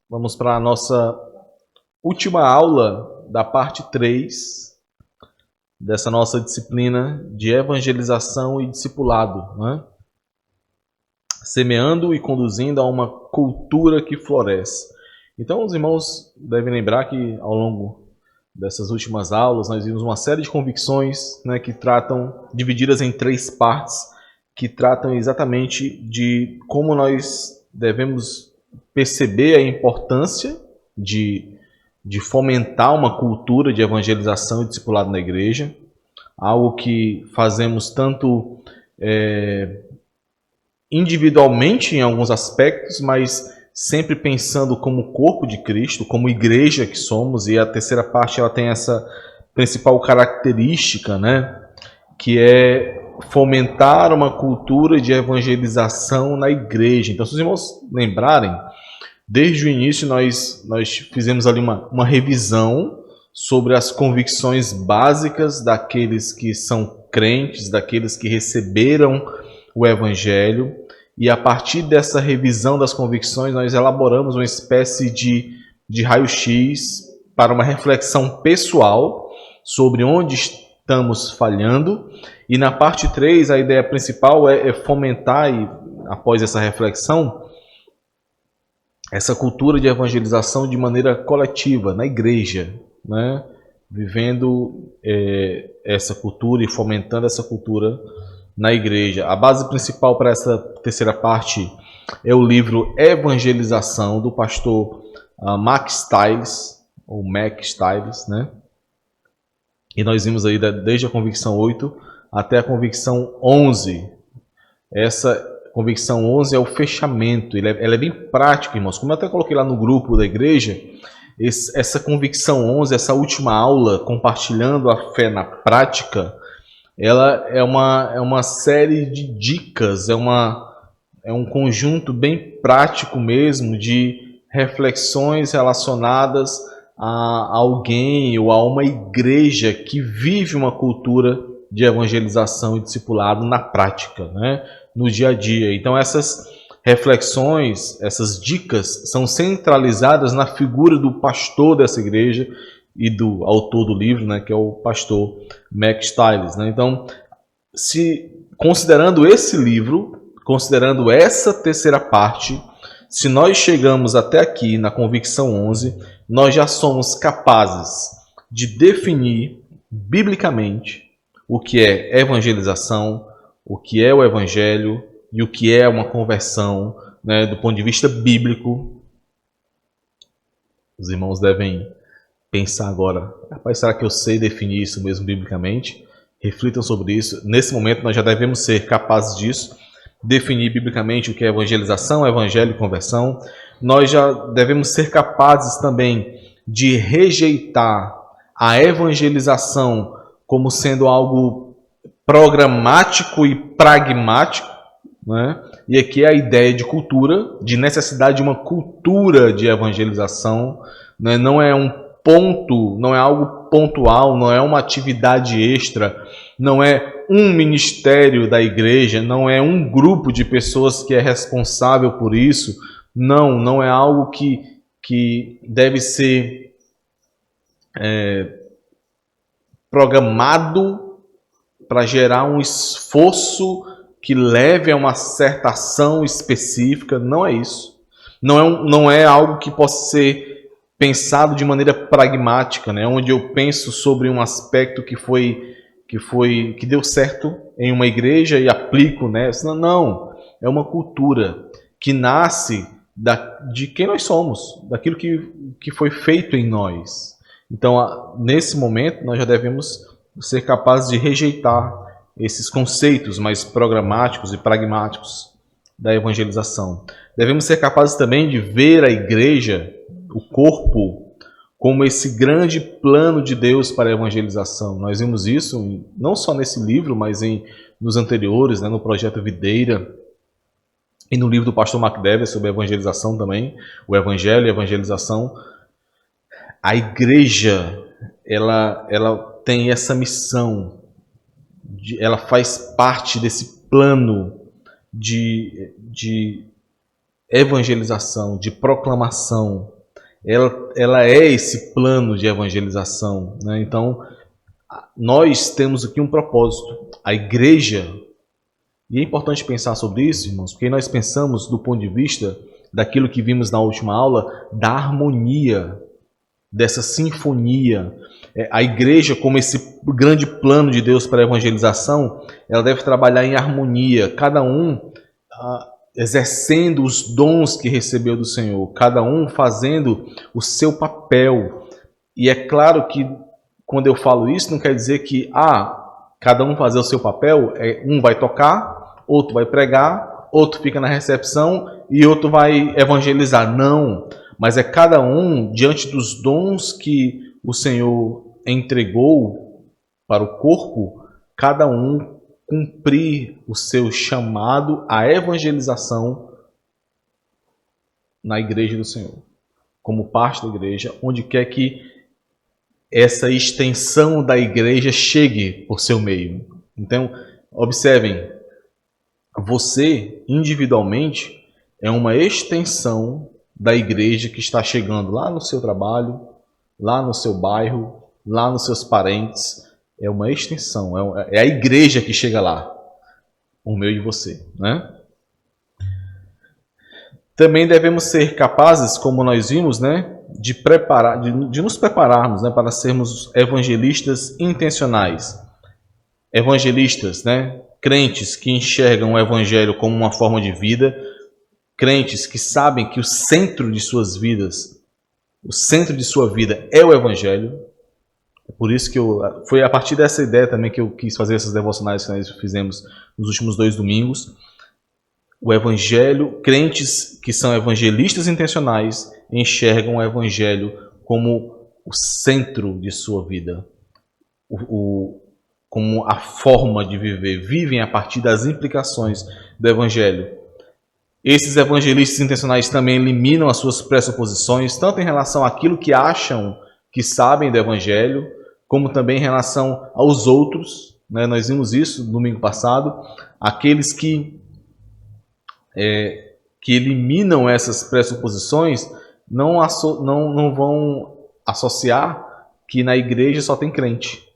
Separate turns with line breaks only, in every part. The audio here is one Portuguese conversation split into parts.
Vamos para a nossa última aula da parte 3 dessa nossa disciplina de evangelização e discipulado, né? Semeando e conduzindo a uma cultura que floresce. Então, os irmãos devem lembrar que ao longo dessas últimas aulas nós vimos uma série de convicções, né, que tratam, divididas em 3 partes, que tratam exatamente de como nós devemos perceber a importância de fomentar uma cultura de evangelização e discipulado na igreja, algo que fazemos tanto individualmente em alguns aspectos, mas sempre pensando como corpo de Cristo, como igreja que somos. E a terceira parte ela tem essa principal característica, né, que é fomentar uma cultura de evangelização na igreja. Então, se os irmãos lembrarem, desde o início nós fizemos ali uma revisão sobre as convicções básicas daqueles que são crentes, daqueles que receberam o Evangelho, e a partir dessa revisão das convicções nós elaboramos uma espécie de raio-x para uma reflexão pessoal sobre onde estamos falhando. E na parte 3 a ideia principal é fomentar, e após essa reflexão, essa cultura de evangelização de maneira coletiva, na igreja, né? Vivendo essa cultura e fomentando essa cultura na igreja. A base principal para essa terceira parte é o livro Evangelização, do pastor Mac Stiles, ou Mac Stiles, né? E nós vimos aí desde a convicção 8 até a convicção 11. Essa convicção 11 é o fechamento, ela é bem prática, irmãos. Como eu até coloquei lá no grupo da igreja, essa convicção 11, essa última aula, compartilhando a fé na prática, ela é uma série de dicas, é um conjunto bem prático mesmo de reflexões relacionadas a alguém ou a uma igreja que vive uma cultura de evangelização e discipulado na prática, né? No dia a dia. Então essas reflexões, essas dicas são centralizadas na figura do pastor dessa igreja e do autor do livro, né, que é o pastor Mac Stiles, né? Então, considerando esse livro, considerando essa terceira parte, se nós chegamos até aqui na convicção 11, nós já somos capazes de definir biblicamente o que é evangelização, o que é o evangelho e o que é uma conversão, né, do ponto de vista bíblico. Os irmãos devem pensar agora, rapaz, será que eu sei definir isso mesmo biblicamente? Reflitam sobre isso. Nesse momento nós já devemos ser capazes disso, definir biblicamente o que é evangelização, evangelho e conversão. Nós já devemos ser capazes também de rejeitar a evangelização como sendo algo programático e pragmático, né? E aqui é a ideia de cultura, de necessidade de uma cultura de evangelização, né? Não é um ponto, não é algo pontual, não é uma atividade extra, não é um ministério da igreja, não é um grupo de pessoas que é responsável por isso. Não é algo que deve ser programado para gerar um esforço que leve a uma certa ação específica. Não é isso. Não é algo que possa ser pensado de maneira pragmática, né? Onde eu penso sobre um aspecto que deu certo em uma igreja e aplico nessa. Não, é uma cultura que nasce de quem nós somos, daquilo que foi feito em nós. Então, nesse momento, nós já devemos ser capazes de rejeitar esses conceitos mais programáticos e pragmáticos da evangelização. Devemos ser capazes também de ver a igreja, o corpo, como esse grande plano de Deus para a evangelização. Nós vimos isso não só nesse livro, mas nos anteriores, né, no Projeto Videira, e no livro do pastor Mark Dever sobre a evangelização também, o Evangelho e a Evangelização. A igreja, ela tem essa missão, ela faz parte desse plano de evangelização, de proclamação. Ela é esse plano de evangelização, né? Então, nós temos aqui um propósito. A igreja, e é importante pensar sobre isso, irmãos, porque nós pensamos do ponto de vista daquilo que vimos na última aula, da harmonia, dessa sinfonia. A igreja, como esse grande plano de Deus para a evangelização, ela deve trabalhar em harmonia, cada um exercendo os dons que recebeu do Senhor, cada um fazendo o seu papel. E é claro que quando eu falo isso, não quer dizer que cada um fazer o seu papel, um vai tocar, outro vai pregar, outro fica na recepção e outro vai evangelizar. Não, mas é cada um, diante dos dons que o Senhor entregou para o corpo, cada um cumprir o seu chamado à evangelização na igreja do Senhor, como parte da igreja, onde quer que essa extensão da igreja chegue por seu meio. Então, observem, você individualmente é uma extensão da igreja que está chegando lá no seu trabalho, lá no seu bairro, lá nos seus parentes. É uma extensão, é a igreja que chega lá, por meio de você, né? Também devemos ser capazes, como nós vimos, né, de nos prepararmos, né, para sermos evangelistas intencionais. Evangelistas, né, crentes que enxergam o evangelho como uma forma de vida, crentes que sabem que o centro de suas vidas, o centro de sua vida é o evangelho. Por isso que foi a partir dessa ideia também que eu quis fazer essas devocionais que nós fizemos nos últimos 2 domingos. O evangelho, crentes que são evangelistas intencionais, enxergam o evangelho como o centro de sua vida, como a forma de viver, vivem a partir das implicações do evangelho. Esses evangelistas intencionais também eliminam as suas pressuposições, tanto em relação àquilo que acham que sabem do evangelho, como também em relação aos outros, né? Nós vimos isso no domingo passado, aqueles que eliminam essas pressuposições não vão associar que na igreja só tem crente.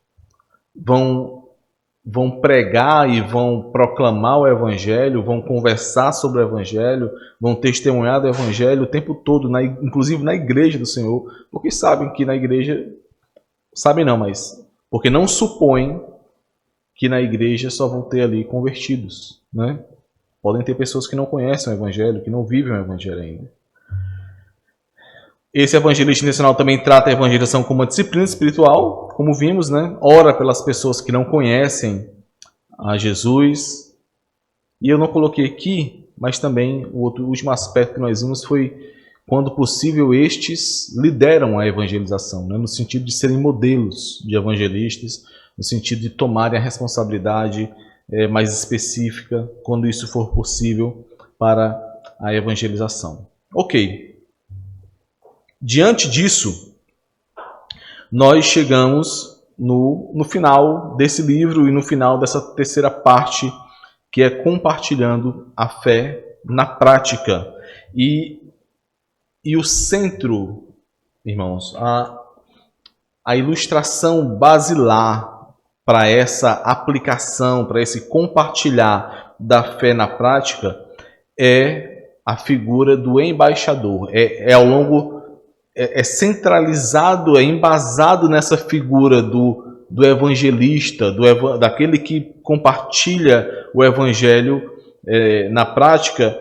Vão pregar e vão proclamar o evangelho, vão conversar sobre o evangelho, vão testemunhar do evangelho o tempo todo, inclusive na igreja do Senhor, porque sabem que na igreja... Sabem não, mas porque não supõem que na igreja só vão ter ali convertidos, né? Podem ter pessoas que não conhecem o evangelho, que não vivem o evangelho ainda. Esse evangelista intencional também trata a evangelização como uma disciplina espiritual, como vimos, né? Ora pelas pessoas que não conhecem a Jesus. E eu não coloquei aqui, mas também o último aspecto que nós vimos foi quando possível, estes lideram a evangelização, né? No sentido de serem modelos de evangelistas, no sentido de tomarem a responsabilidade mais específica, quando isso for possível, para a evangelização. Ok. Diante disso, nós chegamos no final desse livro e no final dessa terceira parte, que é compartilhando a fé na prática. E o centro, irmãos, a ilustração basilar para essa aplicação, para esse compartilhar da fé na prática, é a figura do embaixador. É centralizado, é embasado nessa figura do evangelista, daquele que compartilha o evangelho na prática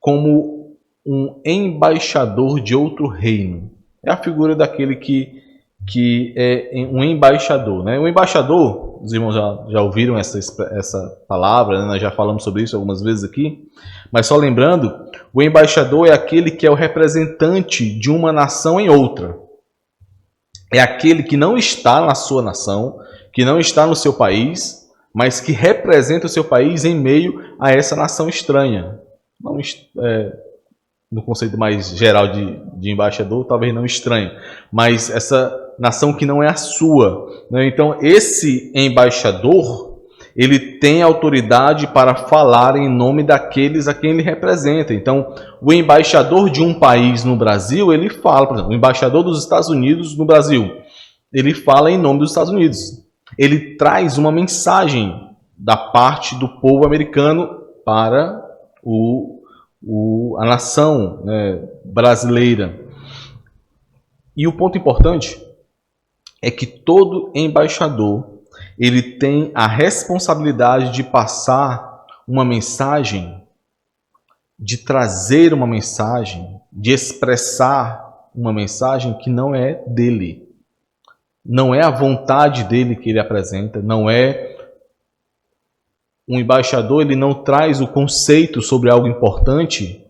como um embaixador de outro reino. É a figura daquele que é um embaixador, né? O embaixador, os irmãos já ouviram essa palavra, né? Nós já falamos sobre isso algumas vezes aqui, mas só lembrando, o embaixador é aquele que é o representante de uma nação em outra. É aquele que não está na sua nação, que não está no seu país, mas que representa o seu país em meio a essa nação estranha. No conceito mais geral de embaixador, talvez não estranho, mas essa nação que não é a sua, né? Então, esse embaixador, ele tem autoridade para falar em nome daqueles a quem ele representa. Então, o embaixador de um país no Brasil, ele fala, por exemplo, o embaixador dos Estados Unidos no Brasil, ele fala em nome dos Estados Unidos. Ele traz uma mensagem da parte do povo americano para a nação, né, brasileira. E o ponto importante é que todo embaixador ele tem a responsabilidade de passar uma mensagem, de trazer uma mensagem, de expressar uma mensagem que não é dele. Não é a vontade dele que ele apresenta, não é um embaixador, ele não traz o conceito sobre algo importante,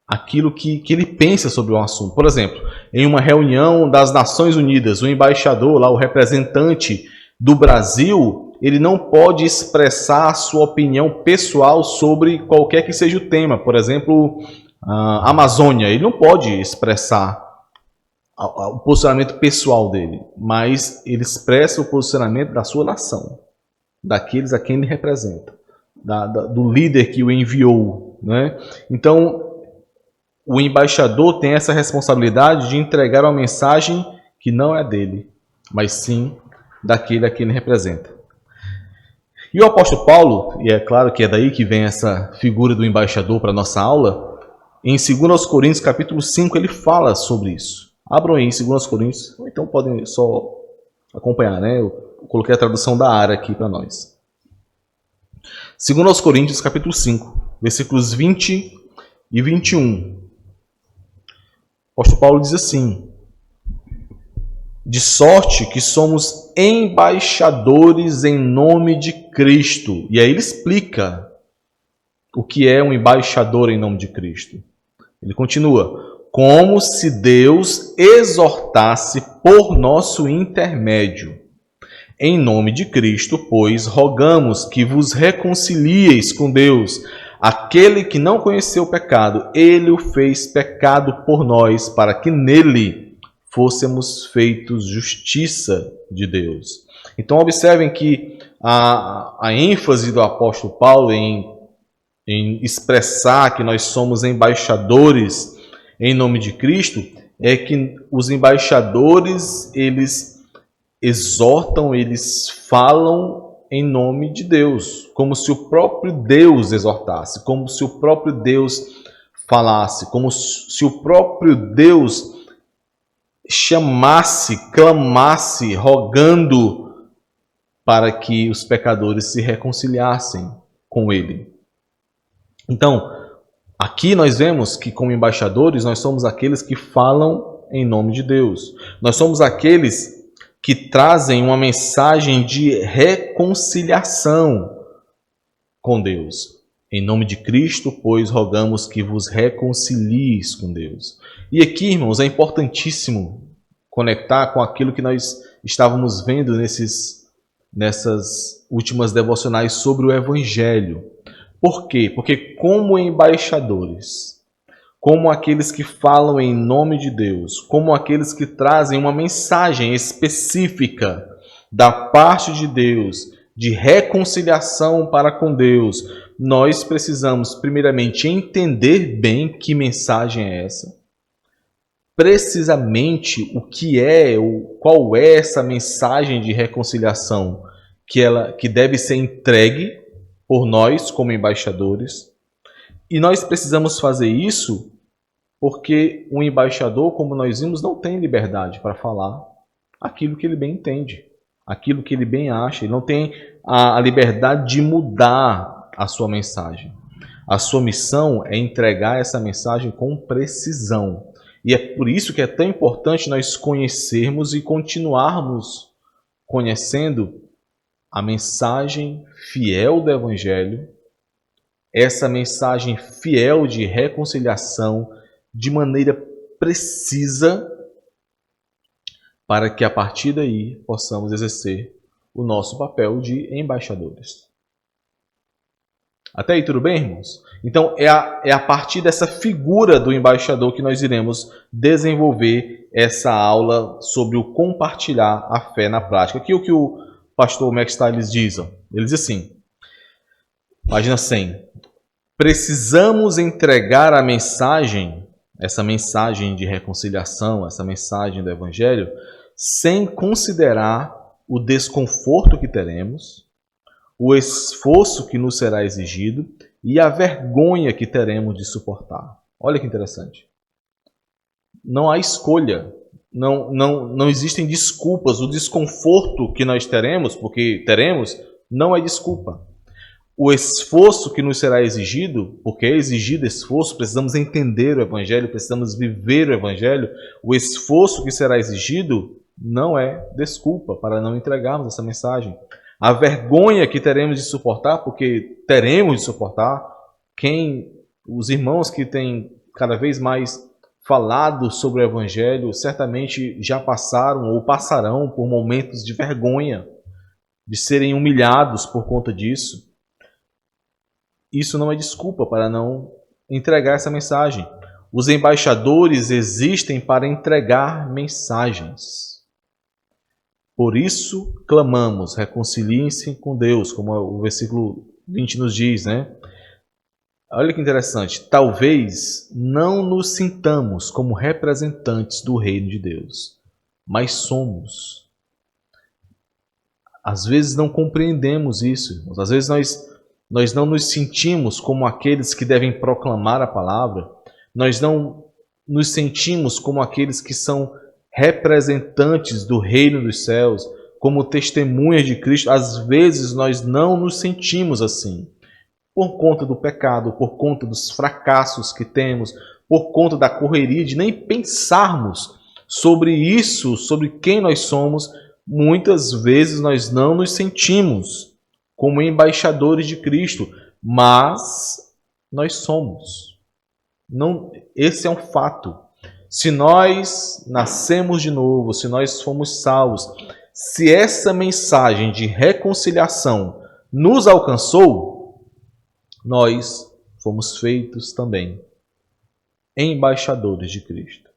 aquilo que ele pensa sobre o assunto. Por exemplo, em uma reunião das Nações Unidas, o embaixador, lá, o representante do Brasil, ele não pode expressar a sua opinião pessoal sobre qualquer que seja o tema. Por exemplo, a Amazônia, ele não pode expressar o posicionamento pessoal dele, mas ele expressa o posicionamento da sua nação, daqueles a quem ele representa, do líder que o enviou, né? Então, o embaixador tem essa responsabilidade de entregar uma mensagem que não é dele, mas sim daquele a quem ele representa. E o apóstolo Paulo, e é claro que é daí que vem essa figura do embaixador para a nossa aula, em 2 Coríntios capítulo 5 ele fala sobre isso. Abram aí em 2 Coríntios, ou então podem só acompanhar, né? Eu coloquei a tradução da Ara aqui para nós. 2 Coríntios capítulo 5, versículos 20 e 21. O apóstolo Paulo diz assim: de sorte que somos embaixadores em nome de Cristo. E aí ele explica o que é um embaixador em nome de Cristo. Ele continua: como se Deus exortasse por nosso intermédio. Em nome de Cristo, pois, rogamos que vos reconcilieis com Deus. Aquele que não conheceu o pecado, ele o fez pecado por nós, para que nele fôssemos feitos justiça de Deus. Então observem que a ênfase do apóstolo Paulo em expressar que nós somos embaixadores em nome de Cristo é que os embaixadores, eles exortam, eles falam em nome de Deus, como se o próprio Deus exortasse, como se o próprio Deus falasse, como se o próprio Deus chamasse, clamasse, rogando para que os pecadores se reconciliassem com ele. Então, aqui nós vemos que como embaixadores nós somos aqueles que falam em nome de Deus. Nós somos aqueles que trazem uma mensagem de reconciliação com Deus. Em nome de Cristo, pois, rogamos que vos reconcilieis com Deus. E aqui, irmãos, é importantíssimo conectar com aquilo que nós estávamos vendo nessas últimas devocionais sobre o Evangelho. Por quê? Porque como embaixadores, como aqueles que falam em nome de Deus, como aqueles que trazem uma mensagem específica da parte de Deus, de reconciliação para com Deus, nós precisamos primeiramente entender bem que mensagem é essa, precisamente o que é, qual é essa mensagem de reconciliação que deve ser entregue por nós como embaixadores. E nós precisamos fazer isso porque um embaixador, como nós vimos, não tem liberdade para falar aquilo que ele bem entende, aquilo que ele bem acha. Ele não tem a liberdade de mudar a sua mensagem. A sua missão é entregar essa mensagem com precisão. E é por isso que é tão importante nós conhecermos e continuarmos conhecendo a mensagem fiel do Evangelho, essa mensagem fiel de reconciliação de maneira precisa, para que a partir daí possamos exercer o nosso papel de embaixadores. Até aí tudo bem, irmãos? Então é a partir dessa figura do embaixador que nós iremos desenvolver essa aula sobre o compartilhar a fé na prática. Aqui o que o pastor Max Stiles diz? Ele diz assim, página 100. Precisamos entregar a mensagem, essa mensagem de reconciliação, essa mensagem do Evangelho, sem considerar o desconforto que teremos, o esforço que nos será exigido e a vergonha que teremos de suportar. Olha que interessante. Não há escolha, não existem desculpas. O desconforto que nós teremos, porque teremos, não é desculpa. O esforço que nos será exigido, porque é exigido esforço, precisamos entender o Evangelho, precisamos viver o Evangelho. O esforço que será exigido não é desculpa para não entregarmos essa mensagem. A vergonha que teremos de suportar, porque teremos de suportar, os irmãos que têm cada vez mais falado sobre o Evangelho, certamente já passaram ou passarão por momentos de vergonha, de serem humilhados por conta disso. Isso não é desculpa para não entregar essa mensagem. Os embaixadores existem para entregar mensagens. Por isso clamamos, reconciliem-se com Deus, como o versículo 20 nos diz, né? Olha que interessante. Talvez não nos sintamos como representantes do reino de Deus, mas somos. Às vezes não compreendemos isso. Às vezes nós não nos sentimos como aqueles que devem proclamar a palavra. Nós não nos sentimos como aqueles que são representantes do reino dos céus, como testemunhas de Cristo. Às vezes nós não nos sentimos assim, por conta do pecado, por conta dos fracassos que temos, por conta da correria de nem pensarmos sobre isso, sobre quem nós somos. Muitas vezes nós não nos sentimos como embaixadores de Cristo, mas nós somos. Não, esse é um fato. Se nós nascemos de novo, se nós fomos salvos, se essa mensagem de reconciliação nos alcançou, nós fomos feitos também embaixadores de Cristo.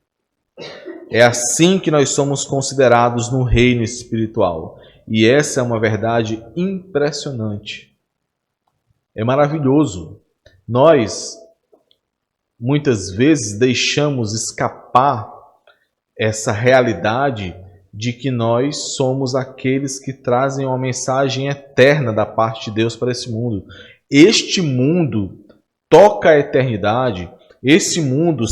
É assim que nós somos considerados no reino espiritual. E essa é uma verdade impressionante. É maravilhoso. Nós, muitas vezes, deixamos escapar essa realidade de que nós somos aqueles que trazem uma mensagem eterna da parte de Deus para esse mundo. Este mundo toca a eternidade, esse mundo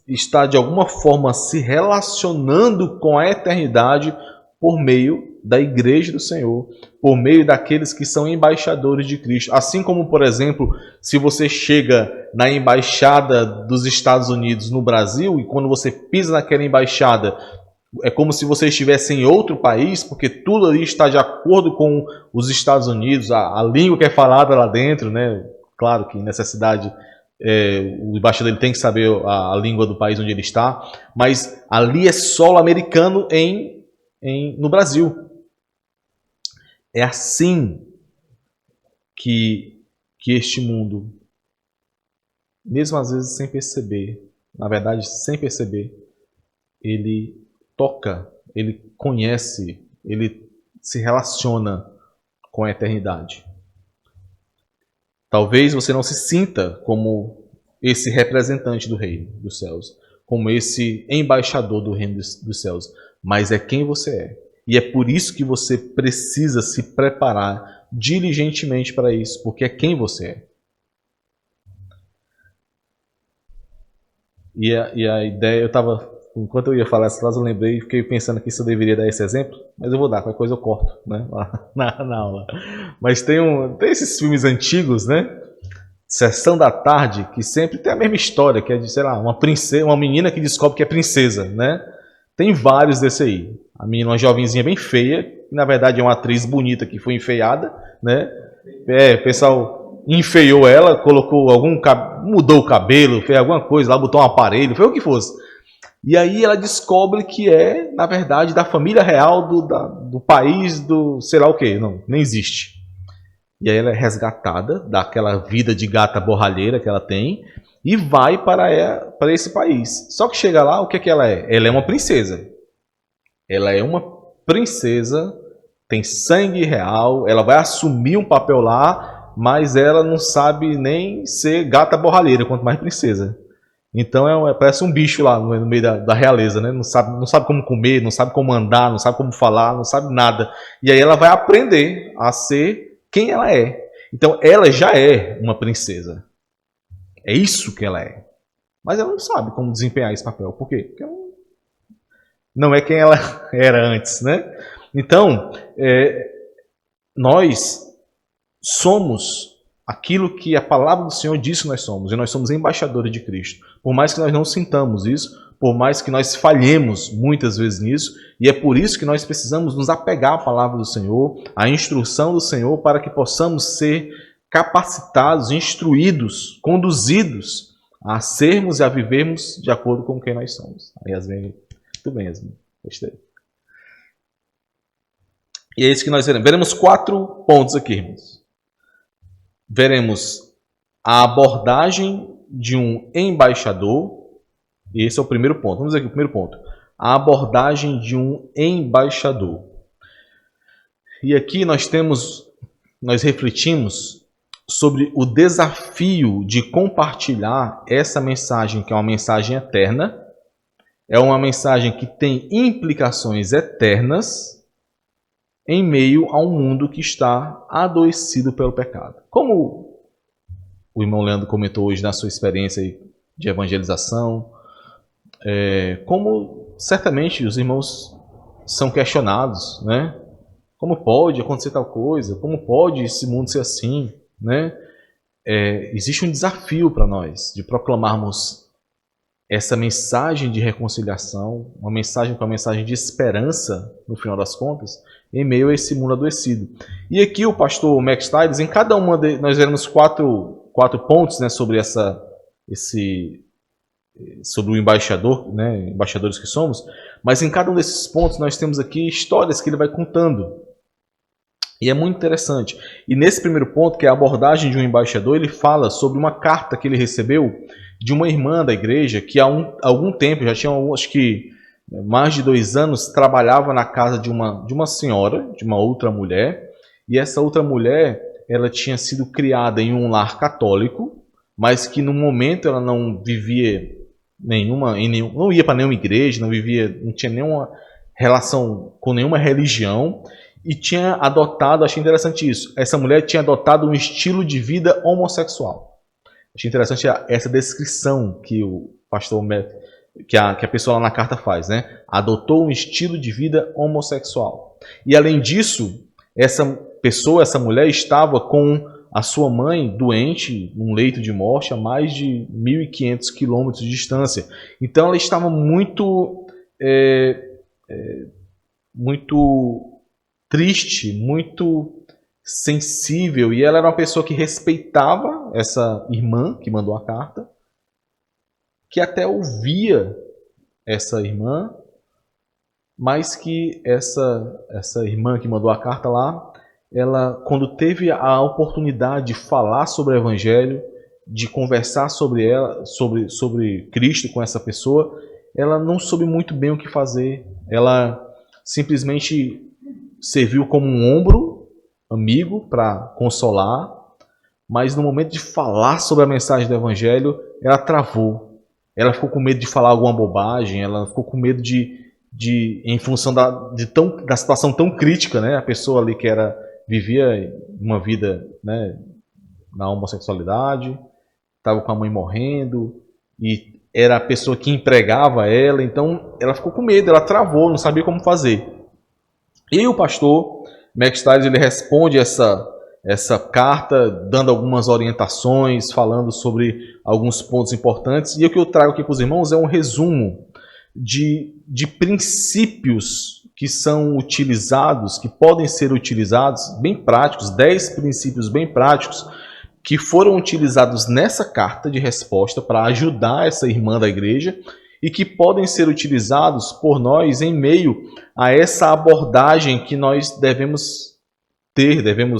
está de alguma forma se relacionando com a eternidade por meio da Igreja do Senhor, por meio daqueles que são embaixadores de Cristo. Assim como, por exemplo, se você chega na embaixada dos Estados Unidos no Brasil e quando você pisa naquela embaixada, é como se você estivesse em outro país, porque tudo ali está de acordo com os Estados Unidos, a língua que é falada lá dentro, né? Claro que nessa cidade o embaixador ele tem que saber a língua do país onde ele está, mas ali é solo americano no Brasil. É assim que este mundo, mesmo às vezes sem perceber, na verdade sem perceber, ele toca, ele conhece, ele se relaciona com a eternidade. Talvez você não se sinta como esse representante do reino dos céus, como esse embaixador do reino dos céus, mas é quem você é. E é por isso que você precisa se preparar diligentemente para isso, porque é quem você é. E a ideia, enquanto eu ia falar essa frase, eu lembrei e fiquei pensando que se eu deveria dar esse exemplo, mas eu vou dar, qualquer coisa eu corto, né, lá na aula. Mas tem esses filmes antigos, né? Sessão da Tarde, que sempre tem a mesma história, que é de, sei lá, uma menina que descobre que é princesa, né? Tem vários desse aí. A menina, uma jovenzinha bem feia, que na verdade é uma atriz bonita que foi enfeiada, né? O pessoal enfeiou ela, mudou o cabelo, fez alguma coisa lá, botou um aparelho, foi o que fosse. E aí ela descobre que é, na verdade, da família real do país do sei lá o que, não, nem existe. E aí ela é resgatada daquela vida de gata borralheira que ela tem e vai para esse país. Só que chega lá, o que ela é? Ela é uma princesa. Ela é uma princesa tem sangue real, ela vai assumir um papel lá, mas ela não sabe nem ser gata borralheira, quanto mais princesa. Então parece um bicho lá no meio da realeza, né? Não sabe como comer, não sabe como andar, não sabe como falar, não sabe nada. E aí ela vai aprender a ser quem ela é. Então ela já é uma princesa. É isso que ela é. Mas ela não sabe como desempenhar esse papel. Por quê? Porque ela não é quem ela era antes, né? Então, nós somos aquilo que a palavra do Senhor disse que nós somos. E nós somos embaixadores de Cristo. Por mais que nós não sintamos isso, por mais que nós falhemos muitas vezes nisso, e é por isso que nós precisamos nos apegar à palavra do Senhor, à instrução do Senhor, para que possamos ser capacitados, instruídos, conduzidos a sermos e a vivermos de acordo com quem nós somos. Aí, Yasmin, muito bem, Yasmin. Gostei. E é isso que nós veremos. Veremos 4 pontos aqui, irmãos. Veremos a abordagem de um embaixador. E esse é o primeiro ponto. Vamos ver aqui o primeiro ponto. A abordagem de um embaixador. E aqui nós refletimos sobre o desafio de compartilhar essa mensagem, que é uma mensagem eterna. É uma mensagem que tem implicações eternas em meio a um mundo que está adoecido pelo pecado. Como o irmão Leandro comentou hoje na sua experiência de evangelização, como certamente os irmãos são questionados, né? Como pode acontecer tal coisa? Como pode esse mundo ser assim? Né? Existe um desafio para nós de proclamarmos essa mensagem de reconciliação, uma mensagem de esperança, no final das contas, em meio a esse mundo adoecido. E aqui o pastor Max Stiles, em cada uma nós veremos quatro pontos, né, sobre sobre o embaixador, né, embaixadores que somos, mas em cada um desses pontos nós temos aqui histórias que ele vai contando. E é muito interessante. E nesse primeiro ponto, que é a abordagem de um embaixador, ele fala sobre uma carta que ele recebeu de uma irmã da igreja que há algum tempo, já tinha acho que mais de 2 anos, trabalhava na casa de uma senhora, de uma outra mulher. E essa outra mulher, ela tinha sido criada em um lar católico, mas que no momento ela não vivia não ia para nenhuma igreja, não tinha nenhuma relação com nenhuma religião. E tinha adotado, achei interessante isso, essa mulher tinha adotado um estilo de vida homossexual. Achei interessante essa descrição que o pastor, que a pessoa lá na carta faz, né? Adotou um estilo de vida homossexual. E além disso, essa mulher estava com a sua mãe doente, num leito de morte, a mais de 1.500 quilômetros de distância. Então ela estava muito triste, muito sensível, e ela era uma pessoa que respeitava essa irmã que mandou a carta, que até ouvia essa irmã, mas que essa irmã que mandou a carta lá, ela, quando teve a oportunidade de falar sobre o Evangelho, de conversar sobre Cristo com essa pessoa, ela não soube muito bem o que fazer. Ela simplesmente serviu como um ombro amigo para consolar, mas no momento de falar sobre a mensagem do Evangelho, ela travou. Ela ficou com medo de falar alguma bobagem, ela ficou com medo em função da situação tão crítica, né? A pessoa ali que vivia uma vida, né, na homossexualidade, estava com a mãe morrendo, e era a pessoa que empregava ela, então ela ficou com medo, ela travou, não sabia como fazer. E o pastor Max Stiles, ele responde essa carta, dando algumas orientações, falando sobre alguns pontos importantes. E o que eu trago aqui para os irmãos é um resumo de princípios que são utilizados, que podem ser utilizados, bem práticos, 10 princípios bem práticos, que foram utilizados nessa carta de resposta para ajudar essa irmã da igreja, e que podem ser utilizados por nós em meio a essa abordagem que nós devemos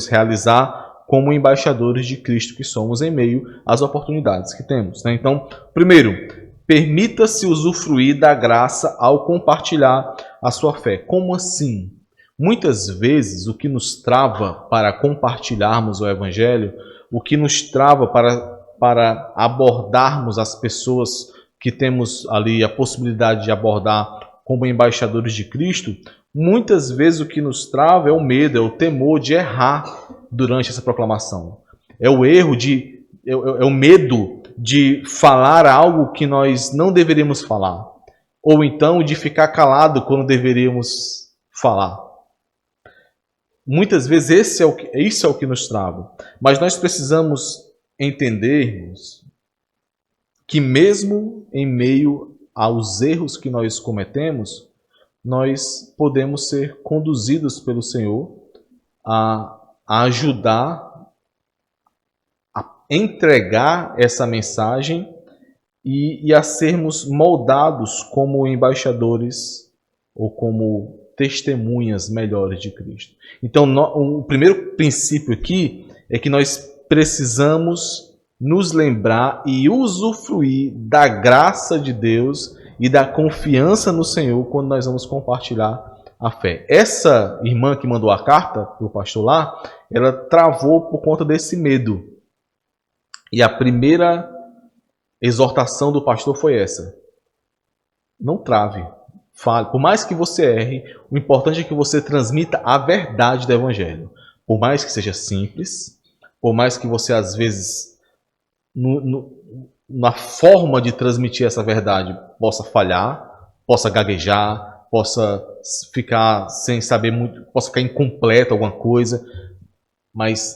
realizar como embaixadores de Cristo que somos em meio às oportunidades que temos. Então, primeiro, permita-se usufruir da graça ao compartilhar a sua fé. Como assim? Muitas vezes, o que nos trava para compartilharmos o Evangelho, o que nos trava para abordarmos as pessoas que temos ali a possibilidade de abordar como embaixadores de Cristo, muitas vezes o que nos trava é o medo, é o temor de errar durante essa proclamação. É o erro é o medo de falar algo que nós não deveríamos falar. Ou então de ficar calado quando deveríamos falar. Muitas vezes isso é o que nos trava. Mas nós precisamos entendermos que mesmo em meio aos erros que nós cometemos, nós podemos ser conduzidos pelo Senhor a ajudar a entregar essa mensagem e a sermos moldados como embaixadores ou como testemunhas melhores de Cristo. Então, o primeiro princípio aqui é que nós precisamos nos lembrar e usufruir da graça de Deus e da confiança no Senhor quando nós vamos compartilhar a fé. Essa irmã que mandou a carta para o pastor lá, ela travou por conta desse medo. E a primeira exortação do pastor foi essa: não trave, fale. Por mais que você erre, o importante é que você transmita a verdade do Evangelho. Por mais que seja simples, por mais que você às vezes na forma de transmitir essa verdade possa falhar, possa gaguejar, possa ficar sem saber muito, possa ficar incompleto alguma coisa, mas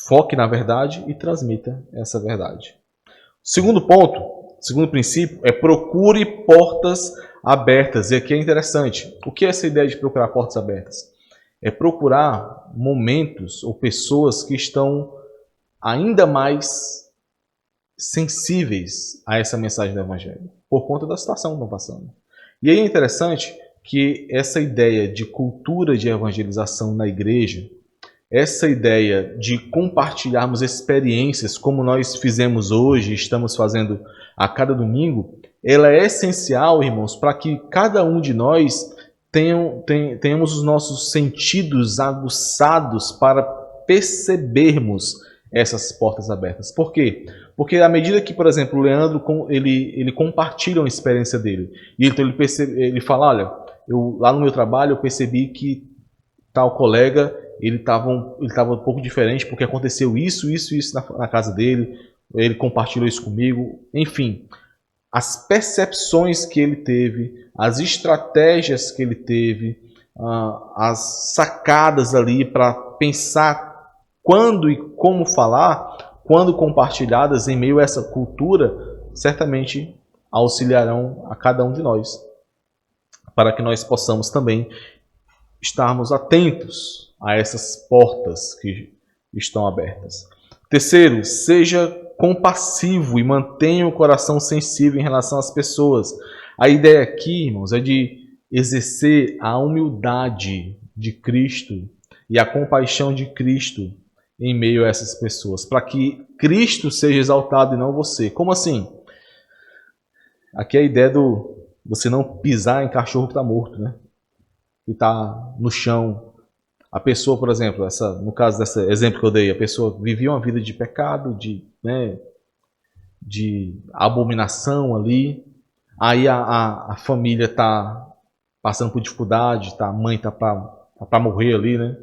foque na verdade e transmita essa verdade. Segundo ponto, segundo princípio, é procure portas abertas. E aqui é interessante. O que é essa ideia de procurar portas abertas? É procurar momentos ou pessoas que estão ainda mais sensíveis a essa mensagem do Evangelho, por conta da situação que estão passando. E aí é interessante que essa ideia de cultura de evangelização na igreja, essa ideia de compartilharmos experiências como nós fizemos hoje, estamos fazendo a cada domingo, ela é essencial, irmãos, para que cada um de nós tenhamos os nossos sentidos aguçados para percebermos essas portas abertas. Por quê? Porque à medida que, por exemplo, o Leandro ele compartilha uma experiência dele, e então ele fala, olha, lá no meu trabalho eu percebi que tal colega ele estava um pouco diferente porque aconteceu isso na casa dele, ele compartilhou isso comigo, enfim. As percepções que ele teve, as estratégias que ele teve, as sacadas ali para pensar quando e como falar, quando compartilhadas em meio a essa cultura, certamente auxiliarão a cada um de nós, para que nós possamos também estarmos atentos a essas portas que estão abertas. Terceiro, seja compassivo e mantenha o coração sensível em relação às pessoas. A ideia aqui, irmãos, é de exercer a humildade de Cristo e a compaixão de Cristo em meio a essas pessoas, para que Cristo seja exaltado e não você. Como assim? Aqui é a ideia do você não pisar em cachorro que está morto, né? Que está no chão. A pessoa, por exemplo, no caso desse exemplo que eu dei, a pessoa vivia uma vida de pecado, de abominação ali. Aí a família está passando por dificuldade, a mãe está para morrer ali, né?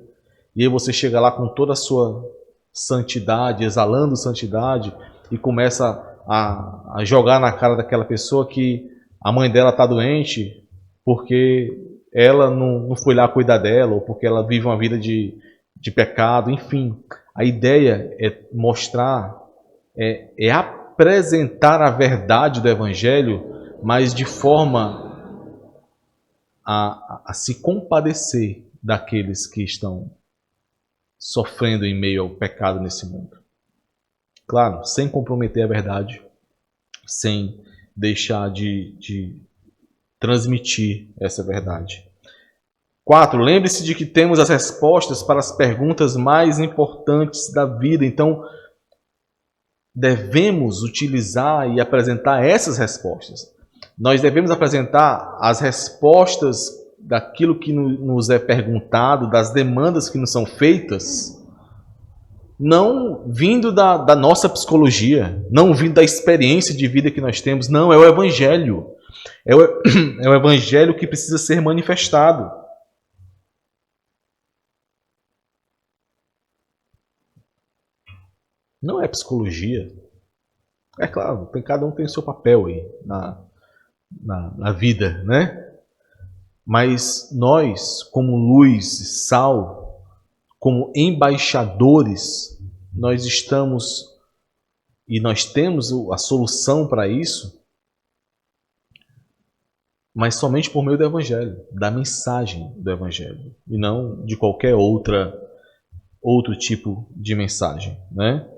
E aí você chega lá com toda a sua santidade, exalando santidade, e começa a jogar na cara daquela pessoa que a mãe dela está doente porque ela não foi lá cuidar dela, ou porque ela vive uma vida de pecado, enfim. A ideia é mostrar, é apresentar a verdade do Evangelho, mas de forma a se compadecer daqueles que estão sofrendo em meio ao pecado nesse mundo. Claro, sem comprometer a verdade, sem deixar de transmitir essa verdade. 4. Lembre-se de que temos as respostas para as perguntas mais importantes da vida. Então, devemos utilizar e apresentar essas respostas. Nós devemos apresentar as respostas daquilo que nos é perguntado, das demandas que nos são feitas, não vindo da nossa psicologia, não vindo da experiência de vida que nós temos, não, é o Evangelho. É o Evangelho que precisa ser manifestado. Não é psicologia. É claro, cada um tem o seu papel aí na vida, né? Mas nós, como luz e sal, como embaixadores, nós estamos e nós temos a solução para isso, mas somente por meio do Evangelho, da mensagem do Evangelho, e não de qualquer outro tipo de mensagem, né?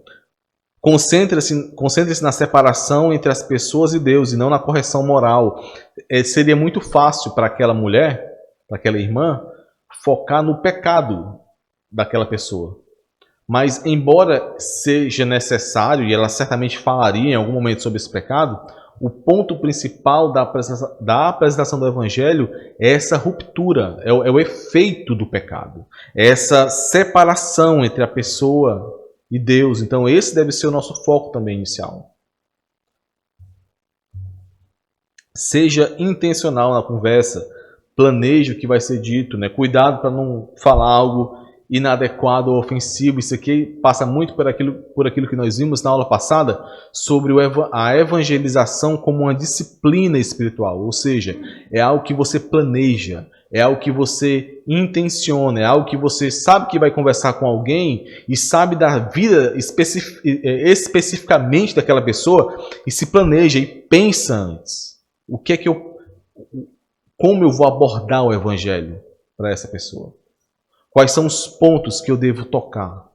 Concentre-se na separação entre as pessoas e Deus e não na correção moral. Seria muito fácil para aquela mulher, para aquela irmã, focar no pecado daquela pessoa. Mas, embora seja necessário, e ela certamente falaria em algum momento sobre esse pecado, o ponto principal da apresentação do Evangelho é essa ruptura, é o efeito do pecado, é essa separação entre a pessoa e Deus. Então esse deve ser o nosso foco também inicial. Seja intencional na conversa, planeje o que vai ser dito, né? Cuidado para não falar algo inadequado ou ofensivo. Isso aqui passa muito por aquilo que nós vimos na aula passada sobre a evangelização como uma disciplina espiritual, ou seja, é algo que você planeja, é algo que você intenciona, é algo que você sabe que vai conversar com alguém e sabe da vida especificamente daquela pessoa e se planeja e pensa antes. Como eu vou abordar o Evangelho para essa pessoa? Quais são os pontos que eu devo tocar?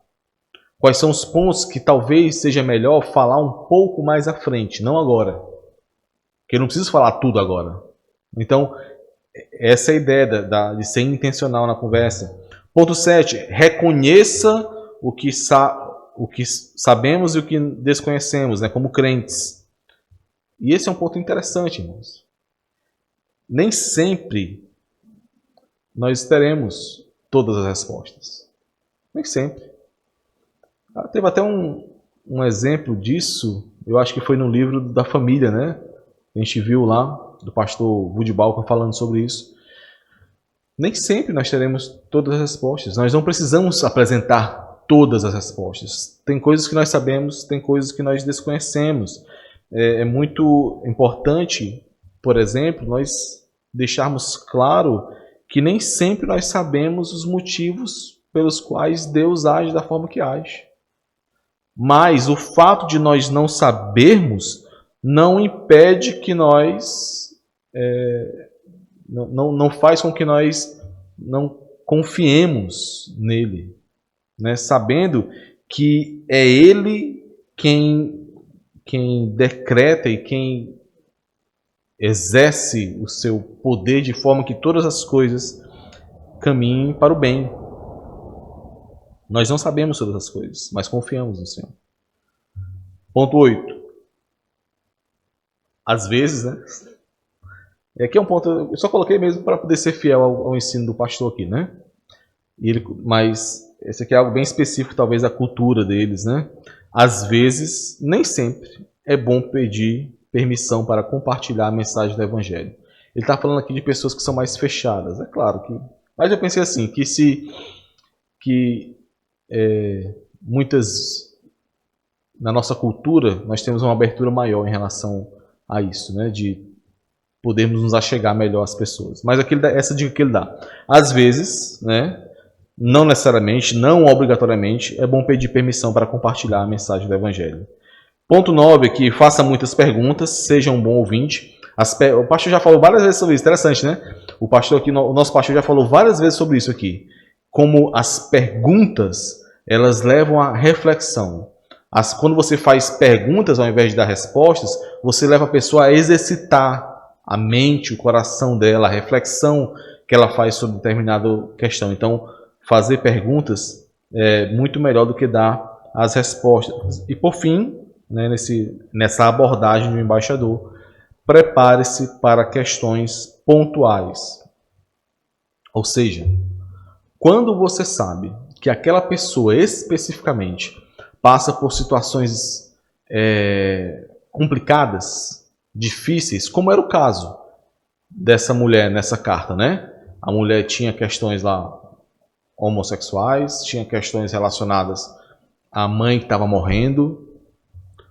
Quais são os pontos que talvez seja melhor falar um pouco mais à frente, não agora? Porque eu não preciso falar tudo agora. Então, essa é a ideia de ser intencional na conversa. Ponto 7. Reconheça o que sabemos e o que desconhecemos, né, como crentes. E esse é um ponto interessante, irmãos. Nem sempre nós teremos todas as respostas. Nem sempre. Teve até um exemplo disso, eu acho que foi no livro da família, né? A gente viu lá, do pastor Woody Balkan falando sobre isso. Nem sempre nós teremos todas as respostas. Nós não precisamos apresentar todas as respostas. Tem coisas que nós sabemos, tem coisas que nós desconhecemos. É muito importante, por exemplo, nós deixarmos claro que nem sempre nós sabemos os motivos pelos quais Deus age da forma que age. Mas o fato de nós não sabermos não impede que nós... não faz com que nós não confiemos nele, né? Sabendo que é ele quem decreta e quem exerce o seu poder de forma que todas as coisas caminhem para o bem. Nós não sabemos todas as coisas, mas confiamos no Senhor. Ponto 8. Às vezes, né? E aqui é um ponto, eu só coloquei mesmo para poder ser fiel ao ensino do pastor aqui, né? Mas esse aqui é algo bem específico, talvez, da cultura deles, né? Às vezes, nem sempre, é bom pedir permissão para compartilhar a mensagem do Evangelho. Ele está falando aqui de pessoas que são mais fechadas, é claro que... Mas eu pensei assim, muitas... Na nossa cultura, nós temos uma abertura maior em relação a isso, né? De podermos nos achegar melhor às pessoas. Mas essa dica que ele dá. Às vezes, né? Não necessariamente, não obrigatoriamente, é bom pedir permissão para compartilhar a mensagem do Evangelho. Ponto 9 aqui, faça muitas perguntas, seja um bom ouvinte. O pastor já falou várias vezes sobre isso, interessante, né? O nosso pastor já falou várias vezes sobre isso aqui. Como as perguntas, elas levam à reflexão. Quando você faz perguntas ao invés de dar respostas, você leva a pessoa a exercitar a mente, o coração dela, a reflexão que ela faz sobre determinada questão. Então, fazer perguntas é muito melhor do que dar as respostas. E por fim, né, nessa abordagem do embaixador, prepare-se para questões pontuais. Ou seja, quando você sabe que aquela pessoa especificamente passa por situações complicadas, difíceis, como era o caso dessa mulher nessa carta, né? A mulher tinha questões lá homossexuais, tinha questões relacionadas à mãe que estava morrendo.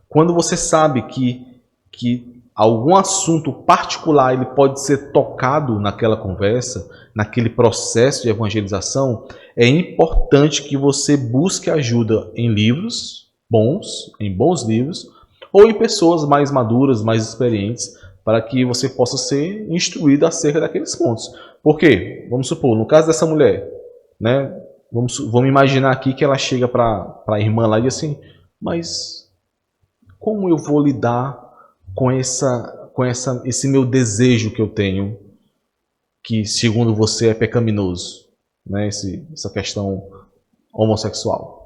Quando você sabe que algum assunto particular ele pode ser tocado naquela conversa, naquele processo de evangelização, é importante que você busque ajuda em livros bons, em bons livros, ou em pessoas mais maduras, mais experientes, para que você possa ser instruído acerca daqueles pontos. Por quê? Vamos supor, no caso dessa mulher, né? Vamos imaginar aqui que ela chega para a irmã lá e diz assim, mas como eu vou lidar com esse meu desejo que eu tenho, que segundo você é pecaminoso, né? Essa questão homossexual.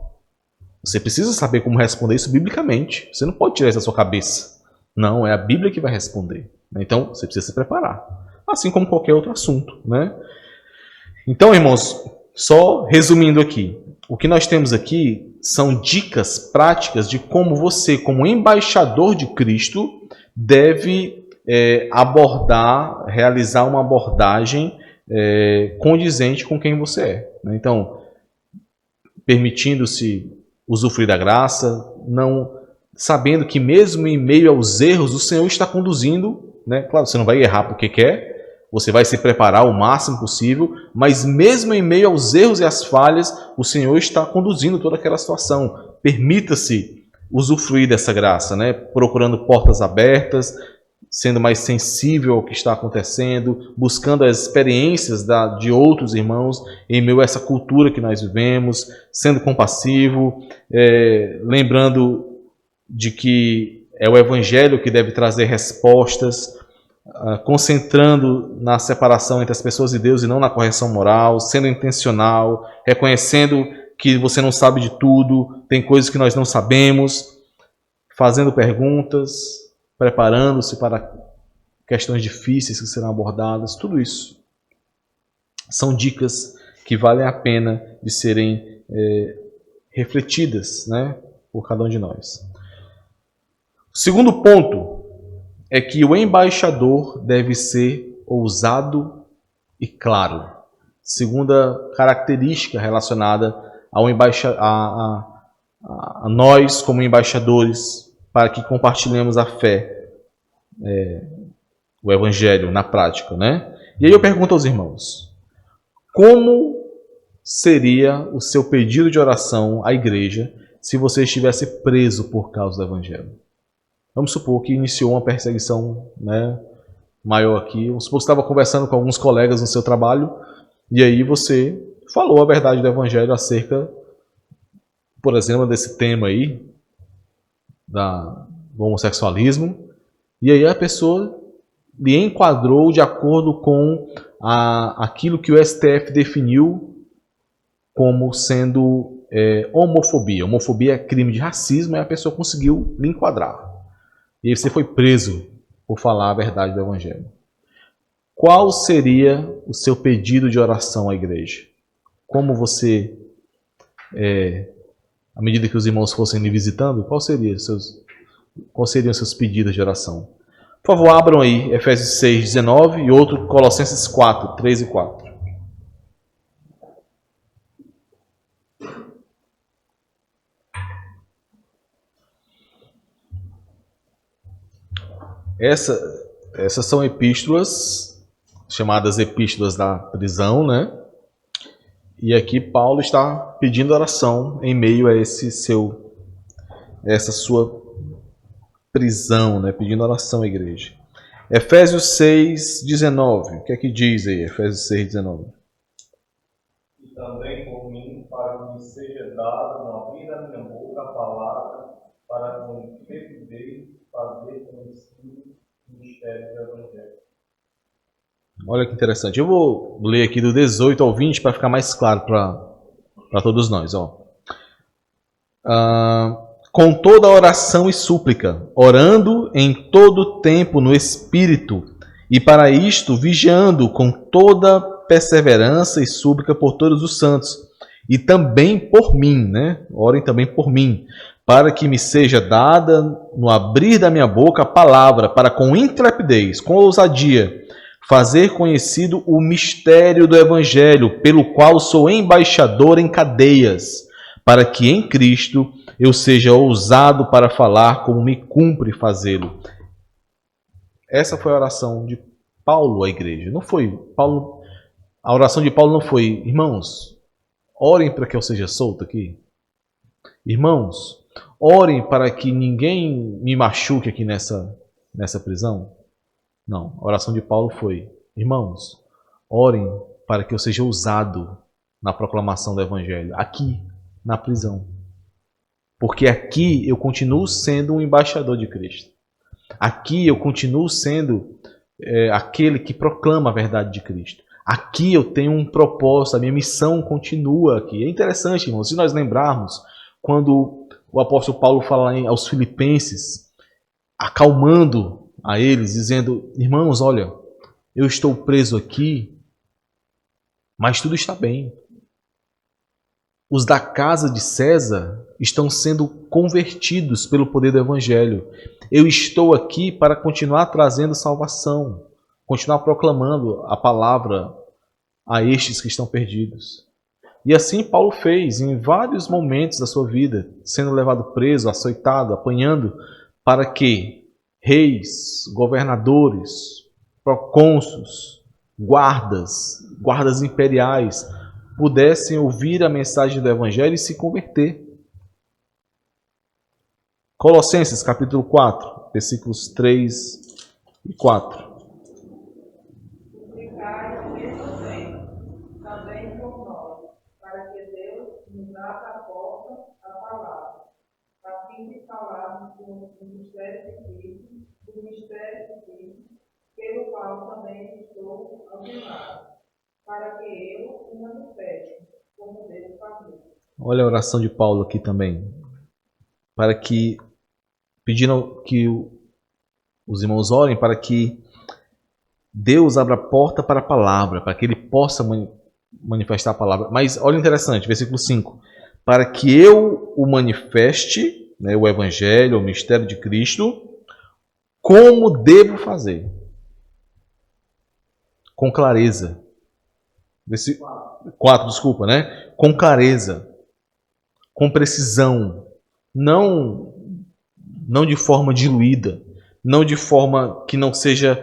Você precisa saber como responder isso biblicamente. Você não pode tirar isso da sua cabeça. Não, é a Bíblia que vai responder. Então, você precisa se preparar. Assim como qualquer outro assunto, né? Então, irmãos, só resumindo aqui. O que nós temos aqui são dicas práticas de como você, como embaixador de Cristo, deve realizar uma abordagem condizente com quem você é. Então, permitindo-se usufruir da graça, não sabendo que mesmo em meio aos erros, o Senhor está conduzindo, né? Claro, você não vai errar porque quer, você vai se preparar o máximo possível, mas mesmo em meio aos erros e às falhas, o Senhor está conduzindo toda aquela situação. Permita-se usufruir dessa graça, né? Procurando portas abertas, sendo mais sensível ao que está acontecendo, buscando as experiências de outros irmãos em meio a essa cultura que nós vivemos, sendo compassivo, lembrando de que é o Evangelho que deve trazer respostas, concentrando na separação entre as pessoas e Deus e não na correção moral, sendo intencional, reconhecendo que você não sabe de tudo, tem coisas que nós não sabemos, fazendo perguntas, preparando-se para questões difíceis que serão abordadas, tudo isso são dicas que valem a pena de serem refletidas, né, por cada um de nós. O segundo ponto é que o embaixador deve ser ousado e claro. Segunda característica relacionada a nós como embaixadores, para que compartilhemos a fé, o Evangelho na prática, né? E aí eu pergunto aos irmãos, como seria o seu pedido de oração à igreja se você estivesse preso por causa do Evangelho? Vamos supor que iniciou uma perseguição, né, maior aqui. Vamos supor que você estava conversando com alguns colegas no seu trabalho e aí você falou a verdade do Evangelho acerca, por exemplo, desse tema aí, do homossexualismo, e aí a pessoa lhe enquadrou de acordo com aquilo que o STF definiu como sendo homofobia. Homofobia é crime de racismo e a pessoa conseguiu lhe enquadrar. E aí você foi preso por falar a verdade do Evangelho. Qual seria o seu pedido de oração à igreja? Como você, à medida que os irmãos fossem lhe visitando, quais seriam os seus pedidos de oração? Por favor, abram aí Efésios 6, 19 e outro Colossenses 4, 3 e 4. Essas são epístolas, chamadas epístolas da prisão, né? E aqui Paulo está pedindo oração em meio a essa sua prisão, né? Pedindo oração à igreja. Efésios 6, 19. O que é que diz aí, Efésios 6, 19?
E também por mim, para que me seja dado não abrir a minha boca a palavra, para com intrepidez fazer conhecido o mistério do Evangelho.
Olha que interessante. Eu vou ler aqui do 18 ao 20 para ficar mais claro para todos nós. Com toda oração e súplica, orando em todo tempo no Espírito, e para isto vigiando com toda perseverança e súplica por todos os santos, e também por mim, né? Orem também por mim, para que me seja dada, no abrir da minha boca, a palavra, para com intrepidez, com ousadia, fazer conhecido o mistério do Evangelho, pelo qual sou embaixador em cadeias, para que em Cristo eu seja ousado para falar como me cumpre fazê-lo. Essa foi a oração de Paulo à igreja. Não foi Paulo. A oração de Paulo não foi: irmãos, orem para que eu seja solto aqui. Irmãos, orem para que ninguém me machuque aqui nessa prisão. Não, a oração de Paulo foi: irmãos, orem para que eu seja ousado na proclamação do Evangelho, aqui, na prisão. Porque aqui eu continuo sendo um embaixador de Cristo. Aqui eu continuo sendo aquele que proclama a verdade de Cristo. Aqui eu tenho um propósito, a minha missão continua aqui. É interessante, irmãos, se nós lembrarmos, quando o apóstolo Paulo fala aos filipenses, acalmando a eles, dizendo: irmãos, olha, eu estou preso aqui, mas tudo está bem. Os da casa de César estão sendo convertidos pelo poder do Evangelho. Eu estou aqui para continuar trazendo salvação, continuar proclamando a palavra a estes que estão perdidos. E assim Paulo fez em vários momentos da sua vida, sendo levado preso, açoitado, apanhando, para que reis, governadores, procônsulos, guardas imperiais, pudessem ouvir a mensagem do Evangelho e se converter. Colossenses capítulo 4, versículos 3 e 4.
Suplicai mesmo tempo, também por nós, para que Deus nos abra a porta à palavra, a fim de falarmos do mistério de Cristo, pelo qual também estou algemado, para que eu o manifeste, como Deus falou.
Olha a oração de Paulo aqui também. Para que, pedindo que os irmãos orem para que Deus abra a porta para a palavra, para que ele possa manifestar a palavra. Mas olha interessante, versículo 5. Para que eu o manifeste, né, o Evangelho, o mistério de Cristo, como devo fazer? Com clareza. Versículo 4, desculpa, né? Com clareza, com precisão, não de forma diluída, não de forma que não seja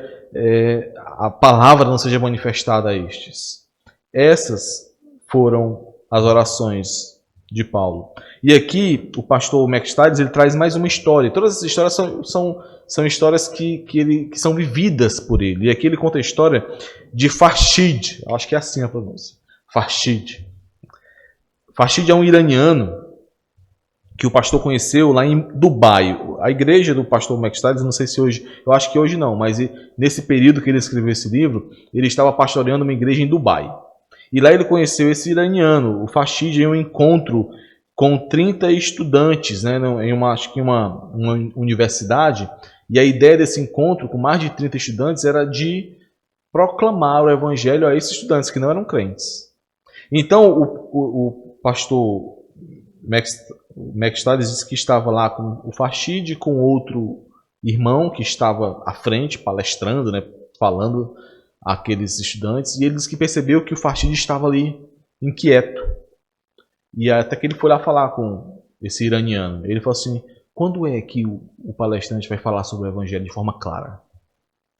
a palavra não seja manifestada a estes. Essas foram as orações de Paulo. E aqui o pastor McStiles ele traz mais uma história. Todas essas histórias são histórias que são vividas por ele. E aqui ele conta a história de Farshid. Acho que é assim a pronúncia. Farshid. Farshid é um iraniano que o pastor conheceu lá em Dubai. A igreja do pastor McStiles, não sei se hoje, eu acho que hoje não, mas nesse período que ele escreveu esse livro, ele estava pastoreando uma igreja em Dubai. E lá ele conheceu esse iraniano, o Farshid, em um encontro com 30 estudantes, né, em uma universidade. E a ideia desse encontro com mais de 30 estudantes era de proclamar o evangelho a esses estudantes que não eram crentes. Então o pastor McStiles disse que estava lá com o Farshid, com outro irmão que estava à frente, palestrando, né, falando àqueles estudantes, e ele disse que percebeu que o Farshid estava ali inquieto. E até que ele foi lá falar com esse iraniano. Ele falou assim: quando é que o palestrante vai falar sobre o evangelho de forma clara?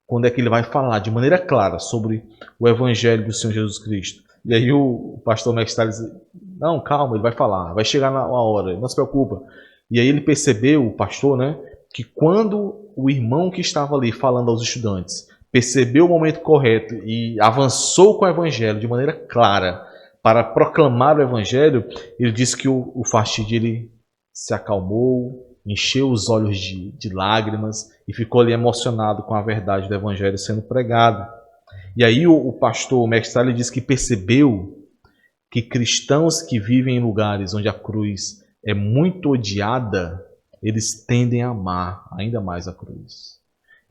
Quando é que ele vai falar de maneira clara sobre o evangelho do Senhor Jesus Cristo? E aí o pastor McStiles disse: não, calma, ele vai falar, vai chegar na hora, não se preocupa. E aí ele percebeu, o pastor, né, que quando o irmão que estava ali falando aos estudantes percebeu o momento correto e avançou com o evangelho de maneira clara para proclamar o evangelho, ele disse que o Farshid ele se acalmou, encheu os olhos de lágrimas e ficou ali emocionado com a verdade do evangelho sendo pregado. E aí o pastor McStiles disse que percebeu que cristãos que vivem em lugares onde a cruz é muito odiada, eles tendem a amar ainda mais a cruz.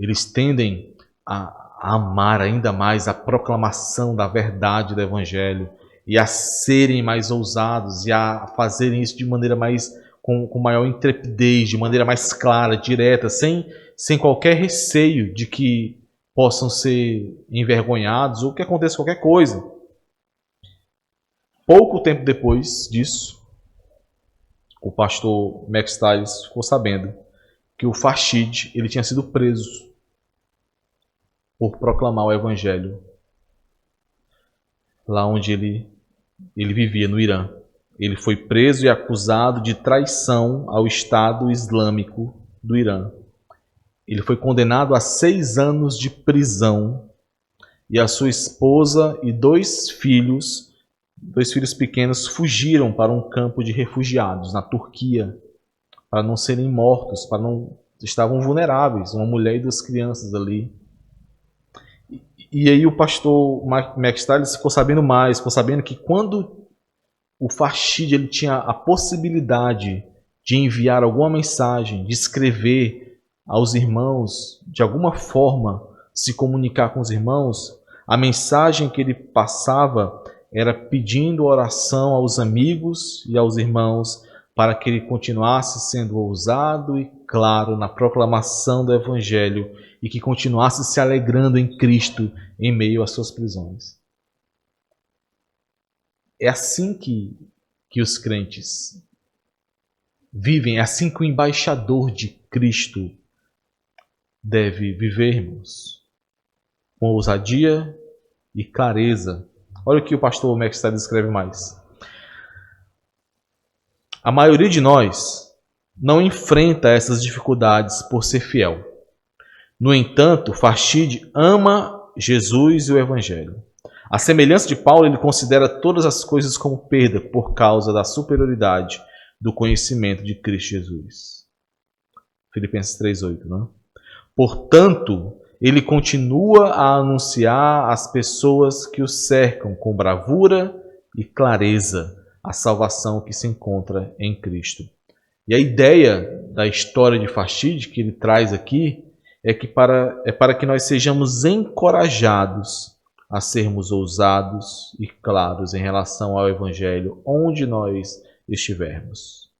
Eles tendem a amar ainda mais a proclamação da verdade do Evangelho e a serem mais ousados e a fazerem isso de maneira mais com maior intrepidez, de maneira mais clara, direta, sem qualquer receio de que possam ser envergonhados ou que aconteça qualquer coisa. Pouco tempo depois disso, o pastor Max Stiles ficou sabendo que o Farshid ele tinha sido preso por proclamar o Evangelho lá onde ele vivia, no Irã. Ele foi preso e acusado de traição ao Estado Islâmico do Irã. Ele foi condenado a 6 anos de prisão e a sua esposa e 2 filhos pequenos, fugiram para um campo de refugiados na Turquia para não serem mortos, estavam vulneráveis, uma mulher e 2 crianças ali. E aí o pastor Max Stiles ficou sabendo que quando o Farshid ele tinha a possibilidade de enviar alguma mensagem, de escrever aos irmãos, de alguma forma se comunicar com os irmãos, a mensagem que ele passava era pedindo oração aos amigos e aos irmãos para que ele continuasse sendo ousado e claro na proclamação do Evangelho e que continuasse se alegrando em Cristo em meio às suas prisões. É assim que os crentes vivem, é assim que o embaixador de Cristo deve vivermos, com ousadia e clareza. Olha o que o pastor Max Stiles escreve mais. A maioria de nós não enfrenta essas dificuldades por ser fiel. No entanto, Farshid ama Jesus e o Evangelho. A semelhança de Paulo, ele considera todas as coisas como perda por causa da superioridade do conhecimento de Cristo Jesus. Filipenses 3:8, né? Portanto, ele continua a anunciar às pessoas que o cercam com bravura e clareza a salvação que se encontra em Cristo. E a ideia da história de Farshid que ele traz aqui é para que nós sejamos encorajados a sermos ousados e claros em relação ao Evangelho onde nós estivermos.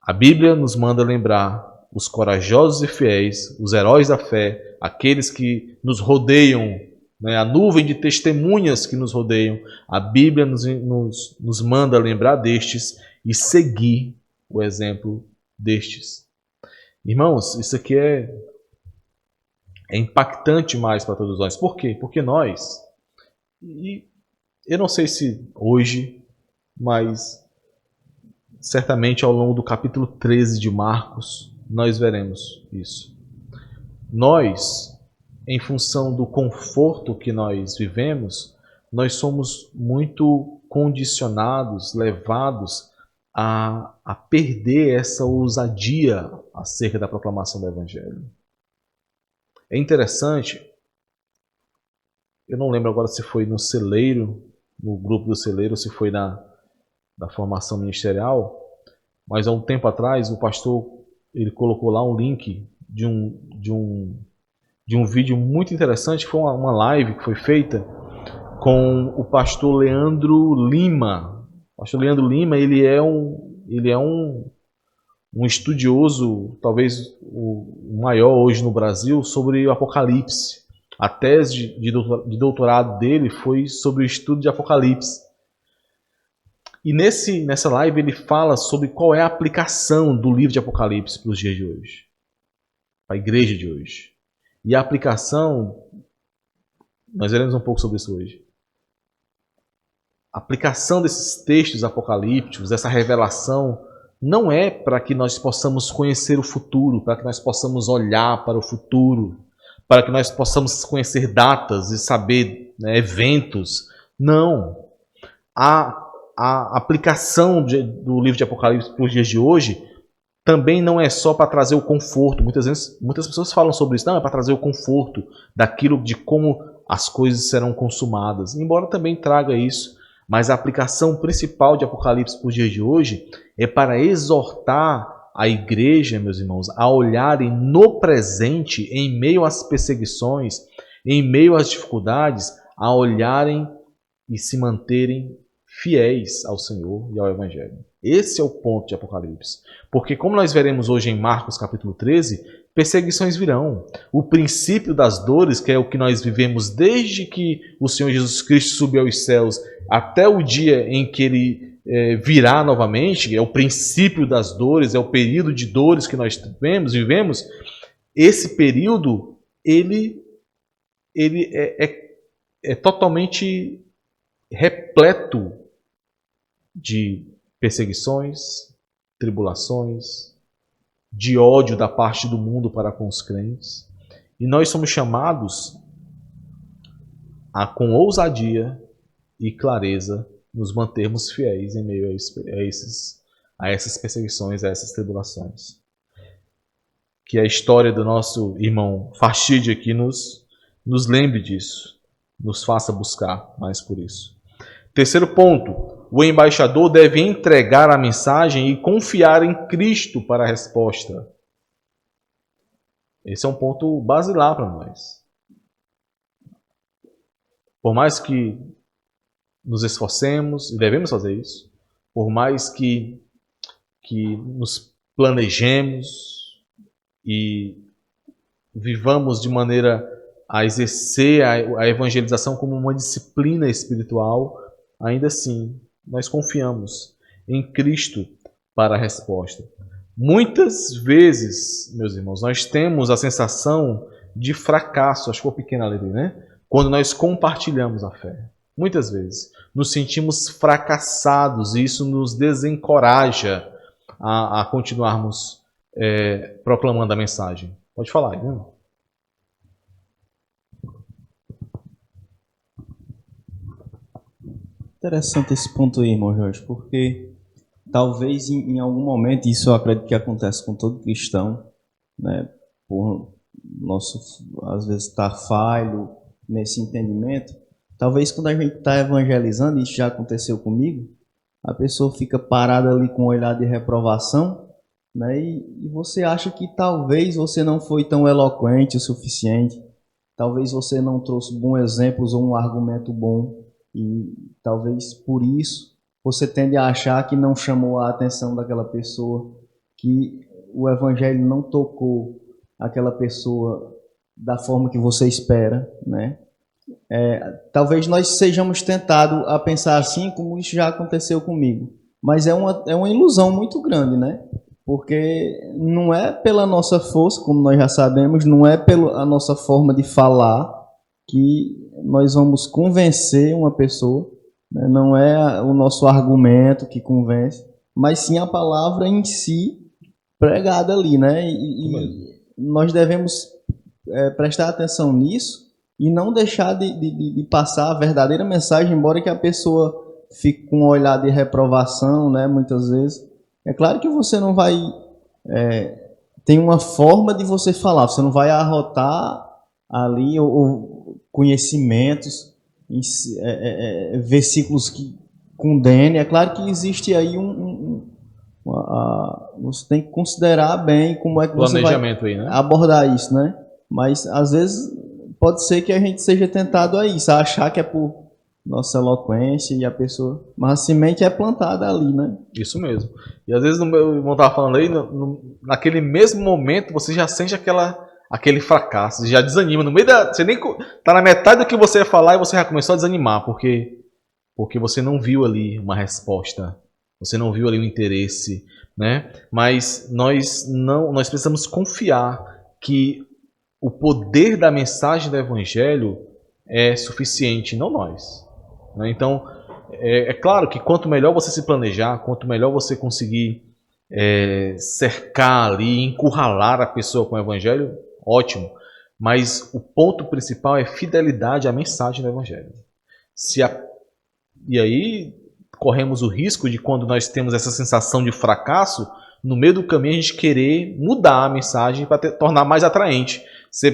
A Bíblia nos manda lembrar os corajosos e fiéis, os heróis da fé, aqueles que nos rodeiam, né, a nuvem de testemunhas que nos rodeiam. A Bíblia nos manda lembrar destes e seguir o exemplo destes. Irmãos, isso aqui é impactante mais para todos nós. Por quê? Porque nós, e eu não sei se hoje, mas certamente ao longo do capítulo 13 de Marcos, nós veremos isso. Nós, em função do conforto que nós vivemos, nós somos muito condicionados, levados a perder essa ousadia acerca da proclamação do Evangelho. É interessante, eu não lembro agora se foi no celeiro, no grupo do celeiro, se foi da formação ministerial, mas há um tempo atrás o pastor ele colocou lá um link de um vídeo muito interessante. Foi uma live que foi feita com o pastor Leandro Lima. O pastor Leandro Lima ele é um estudioso, talvez o maior hoje no Brasil, sobre o Apocalipse. A tese de doutorado dele foi sobre o estudo de Apocalipse. E nessa live ele fala sobre qual é a aplicação do livro de Apocalipse para os dias de hoje, para a igreja de hoje. E a aplicação, nós veremos um pouco sobre isso hoje. A aplicação desses textos apocalípticos, dessa revelação, não é para que nós possamos conhecer o futuro, para que nós possamos olhar para o futuro, para que nós possamos conhecer datas e saber, né, eventos. Não. A aplicação do livro de Apocalipse para os dias de hoje também não é só para trazer o conforto. Muitas pessoas falam sobre isso. Não, é para trazer o conforto daquilo, de como as coisas serão consumadas. Embora também traga isso, mas a aplicação principal de Apocalipse para os dias de hoje é para exortar a igreja, meus irmãos, a olharem no presente, em meio às perseguições, em meio às dificuldades, a olharem e se manterem fiéis ao Senhor e ao Evangelho. Esse é o ponto de Apocalipse. Porque, como nós veremos hoje em Marcos capítulo 13, perseguições virão. O princípio das dores, que é o que nós vivemos desde que o Senhor Jesus Cristo subiu aos céus até o dia em que Ele virá novamente, é o princípio das dores, é o período de dores que nós vivemos. Esse período, ele é totalmente repleto de perseguições, tribulações, de ódio da parte do mundo para com os crentes. E nós somos chamados a, com ousadia e clareza, nos mantermos fiéis em meio a essas perseguições, a essas tribulações. Que a história do nosso irmão Farshid aqui nos lembre disso, nos faça buscar mais por isso. Terceiro ponto, o embaixador deve entregar a mensagem e confiar em Cristo para a resposta. Esse é um ponto basilar para nós. Por mais que nos esforcemos, e devemos fazer isso, por mais que nos planejemos e vivamos de maneira a exercer a evangelização como uma disciplina espiritual, ainda assim, nós confiamos em Cristo para a resposta. Muitas vezes, meus irmãos, nós temos a sensação de fracasso, acho que foi pequena ali, né? Quando nós compartilhamos a fé. Muitas vezes nos sentimos fracassados e isso nos desencoraja a continuarmos proclamando a mensagem. Pode falar aí, né?
Interessante esse ponto aí, irmão Jorge, porque talvez em algum momento, isso eu acredito que acontece com todo cristão, né, por nosso, às vezes, estar falho nesse entendimento. Talvez quando a gente está evangelizando, isso já aconteceu comigo, a pessoa fica parada ali com um olhar de reprovação, né, e você acha que talvez você não foi tão eloquente o suficiente, talvez você não trouxe bons exemplos ou um argumento bom, e talvez por isso você tende a achar que não chamou a atenção daquela pessoa, que o evangelho não tocou aquela pessoa da forma que você espera, né? Talvez nós sejamos tentados a pensar assim, como isso já aconteceu comigo, mas é uma ilusão muito grande, né? Porque não é pela nossa força, como nós já sabemos, não é pela nossa forma de falar que nós vamos convencer uma pessoa, né? Não é o nosso argumento que convence, mas sim a palavra em si pregada ali, né? E nós devemos prestar atenção nisso e não deixar de passar a verdadeira mensagem, embora que a pessoa fique com um olhar de reprovação, né? Muitas vezes. É claro que você não vai... tem uma forma de você falar, você não vai arrotar ali ou conhecimentos, versículos que condenem. É claro que existe aí você tem que considerar bem como é que você vai
aí, né?
abordar isso, né? Mas às vezes pode ser que a gente seja tentado a isso, a achar que é por nossa eloquência e a pessoa... Mas a semente é plantada ali, né? Isso
mesmo. E às vezes, o meu irmão estava falando aí, naquele mesmo momento você já sente aquele fracasso, já desanima. No meio você nem tá na metade do que você ia falar e você já começou a desanimar, porque você não viu ali uma resposta, você não viu ali um interesse, né? Mas nós precisamos confiar que o poder da mensagem do Evangelho é suficiente, não nós. Né? Então, é claro que quanto melhor você se planejar, quanto melhor você conseguir cercar ali, encurralar a pessoa com o Evangelho, ótimo. Mas o ponto principal é fidelidade à mensagem do Evangelho. E aí corremos o risco de, quando nós temos essa sensação de fracasso, no meio do caminho a gente querer mudar a mensagem para tornar mais atraente. Você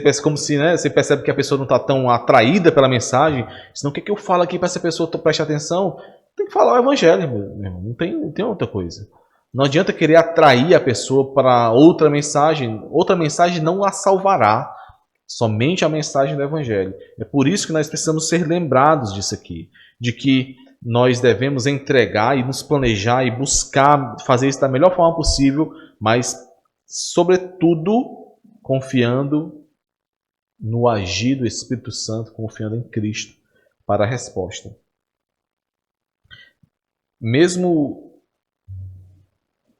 percebe que a pessoa não está tão atraída pela mensagem. Senão, o que eu falo aqui para essa pessoa prestar atenção? Tem que falar o Evangelho, meu irmão. Não tem outra coisa. Não adianta querer atrair a pessoa para outra mensagem. Outra mensagem não a salvará. Somente a mensagem do Evangelho. É por isso que nós precisamos ser lembrados disso aqui. De que nós devemos entregar e nos planejar e buscar fazer isso da melhor forma possível, mas, sobretudo, confiando no agir do Espírito Santo, confiando em Cristo para a resposta. Mesmo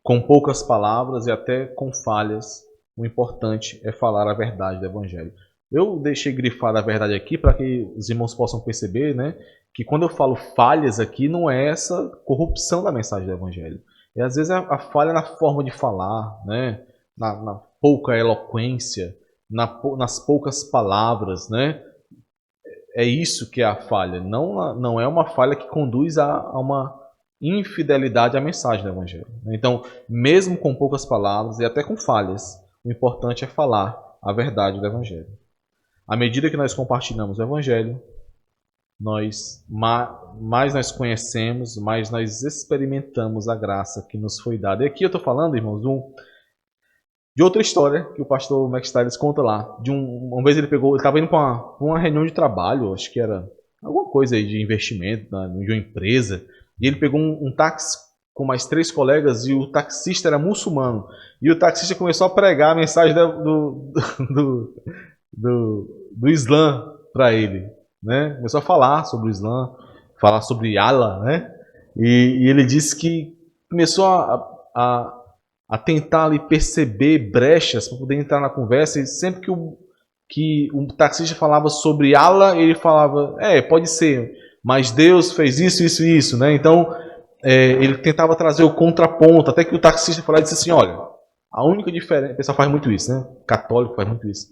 com poucas palavras e até com falhas, o importante é falar a verdade do Evangelho. Eu deixei grifada a verdade aqui para que os irmãos possam perceber, né, que quando eu falo falhas aqui, não é essa corrupção da mensagem do Evangelho. É às vezes a falha na forma de falar, né, na pouca eloquência, nas poucas palavras, né? É isso que é a falha. Não é uma falha que conduz a uma infidelidade à mensagem do Evangelho. Então, mesmo com poucas palavras e até com falhas, o importante é falar a verdade do Evangelho. À medida que nós compartilhamos o Evangelho, mais nós conhecemos, mais nós experimentamos a graça que nos foi dada. E aqui eu estou falando, irmãos, de outra história que o pastor Max Stiles conta lá. Uma vez ele estava indo para uma reunião de trabalho, acho que era alguma coisa aí de investimento de uma empresa, e ele pegou um táxi com mais 3 colegas e o taxista era muçulmano. E o taxista começou a pregar a mensagem do Islã para ele, né? Começou a falar sobre o Islã, falar sobre Allah, né? E ele disse que começou a tentar ali perceber brechas para poder entrar na conversa, e sempre que o taxista falava sobre Allah, ele falava, pode ser, mas Deus fez isso, isso e isso, né? Então, ele tentava trazer o contraponto, até que o taxista falou e disse assim, olha, a única diferença, o pessoal faz muito isso, né? Católico faz muito isso.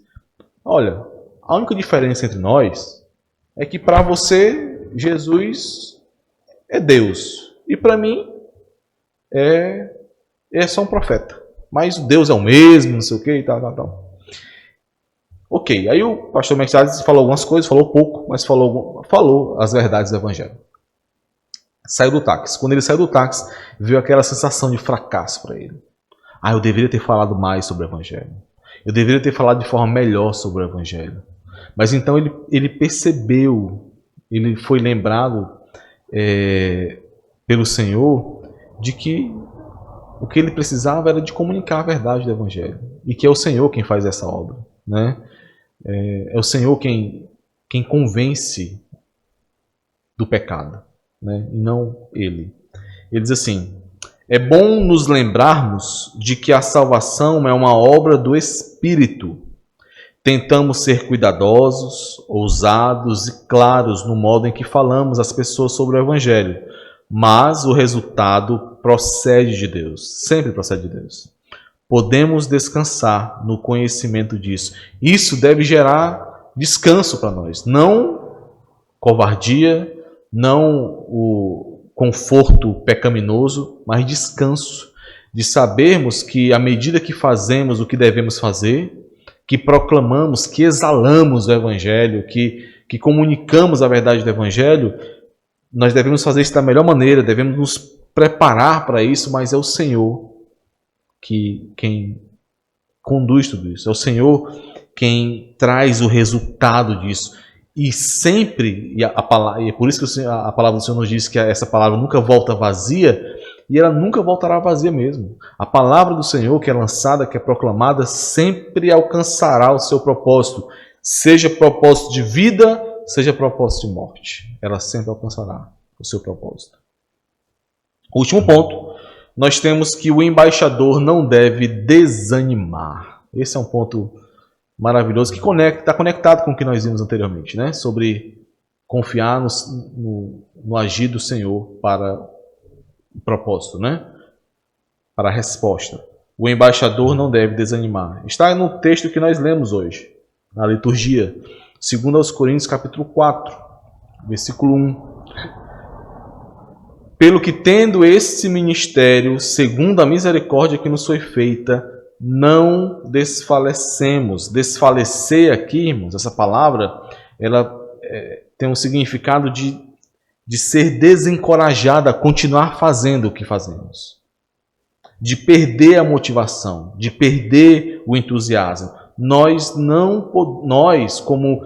Olha, a única diferença entre nós é que para você, Jesus é Deus, e para mim é só um profeta. Mas Deus é o mesmo, não sei o que e tal. Ok, aí o pastor Mexades falou algumas coisas, falou pouco, mas falou as verdades do Evangelho. Saiu do táxi. Quando ele saiu do táxi, veio aquela sensação de fracasso para ele. Eu deveria ter falado mais sobre o Evangelho. Eu deveria ter falado de forma melhor sobre o Evangelho. Mas então ele percebeu, ele foi lembrado pelo Senhor de que o que ele precisava era de comunicar a verdade do Evangelho. E que é o Senhor quem faz essa obra, né? É o Senhor quem convence do pecado, né? E não ele. Ele diz assim, é bom nos lembrarmos de que a salvação é uma obra do Espírito. Tentamos ser cuidadosos, ousados e claros no modo em que falamos às pessoas sobre o Evangelho. Mas o resultado procede de Deus, sempre procede de Deus. Podemos descansar no conhecimento disso. Isso deve gerar descanso para nós, não covardia, não o conforto pecaminoso, mas descanso de sabermos que à medida que fazemos o que devemos fazer, que proclamamos, que exalamos o Evangelho, que comunicamos a verdade do Evangelho, nós devemos fazer isso da melhor maneira, devemos nos preparar para isso, mas é o Senhor quem conduz tudo isso. É o Senhor quem traz o resultado disso. E sempre, e é por isso que a palavra do Senhor nos diz que essa palavra nunca volta vazia, e ela nunca voltará vazia mesmo. A palavra do Senhor que é lançada, que é proclamada, sempre alcançará o seu propósito. Seja propósito de vida, seja propósito de morte. Ela sempre alcançará o seu propósito. Último ponto, nós temos que o embaixador não deve desanimar. Esse é um ponto maravilhoso que está conectado com o que nós vimos anteriormente, né? Sobre confiar no agir do Senhor para o propósito, né? Para a resposta. O embaixador não deve desanimar. Está no texto que nós lemos hoje, na liturgia. 2 Coríntios capítulo 4, versículo 1. Pelo que tendo esse ministério, segundo a misericórdia que nos foi feita, não desfalecemos. Desfalecer aqui, irmãos, essa palavra, ela tem um significado de ser desencorajada a continuar fazendo o que fazemos. De perder a motivação, de perder o entusiasmo. nós como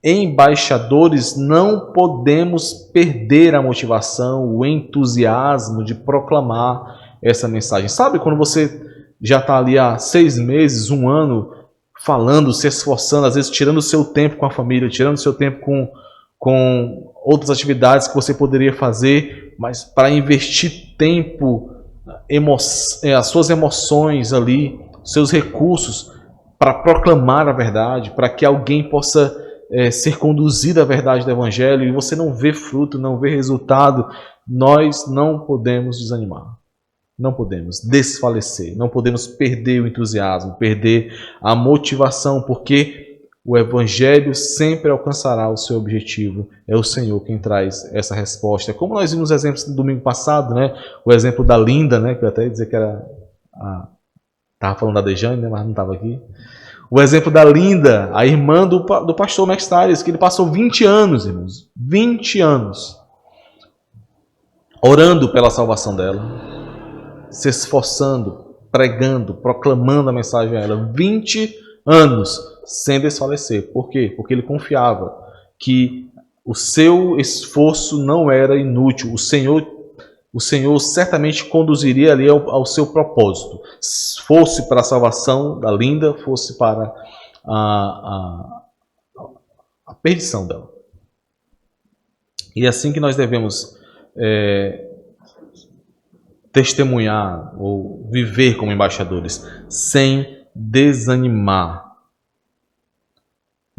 embaixadores não podemos perder a motivação, o entusiasmo de proclamar essa mensagem. Sabe quando você já está ali há 6 meses, 1 ano, falando, se esforçando, às vezes tirando o seu tempo com a família, tirando o seu tempo com outras atividades que você poderia fazer, mas para investir tempo, as suas emoções ali, seus recursos, para proclamar a verdade, para que alguém possa ser conduzido à verdade do Evangelho, e você não vê fruto, não vê resultado, nós não podemos desanimar. Não podemos desfalecer, não podemos perder o entusiasmo, perder a motivação, porque o Evangelho sempre alcançará o seu objetivo. É o Senhor quem traz essa resposta. Como nós vimos exemplos no domingo passado, né? O exemplo da Linda, né? Que eu até ia dizer que era... Estava falando da Dejane, né? Mas não estava aqui. O exemplo da Linda, a irmã do pastor Max Tires, que ele passou 20 anos, irmãos. 20 anos. Orando pela salvação dela. Se esforçando, pregando, proclamando a mensagem a ela. 20 anos sem desfalecer. Por quê? Porque ele confiava que o seu esforço não era inútil. O Senhor certamente conduziria ali ao seu propósito. Fosse para a salvação da Linda, fosse para a perdição dela. E é assim que nós devemos testemunhar ou viver como embaixadores, sem desanimar.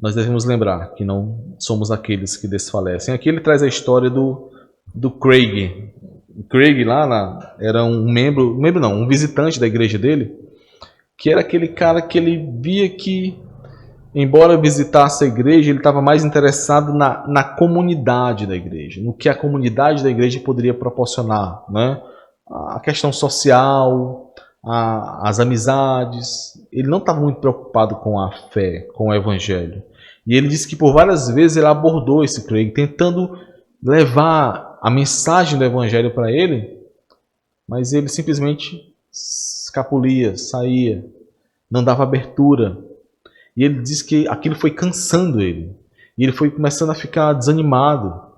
Nós devemos lembrar que não somos aqueles que desfalecem. Aqui ele traz a história do Craig. O Craig era um visitante da igreja dele, que era aquele cara que ele via que, embora visitasse a igreja, ele estava mais interessado na comunidade da igreja, no que a comunidade da igreja poderia proporcionar, né? A questão social, as amizades. Ele não estava muito preocupado com a fé, com o evangelho. E ele disse que por várias vezes ele abordou esse Craig, tentando levar a mensagem do evangelho para ele, mas ele simplesmente escapulia, saía, não dava abertura. E ele disse que aquilo foi cansando ele. E ele foi começando a ficar desanimado.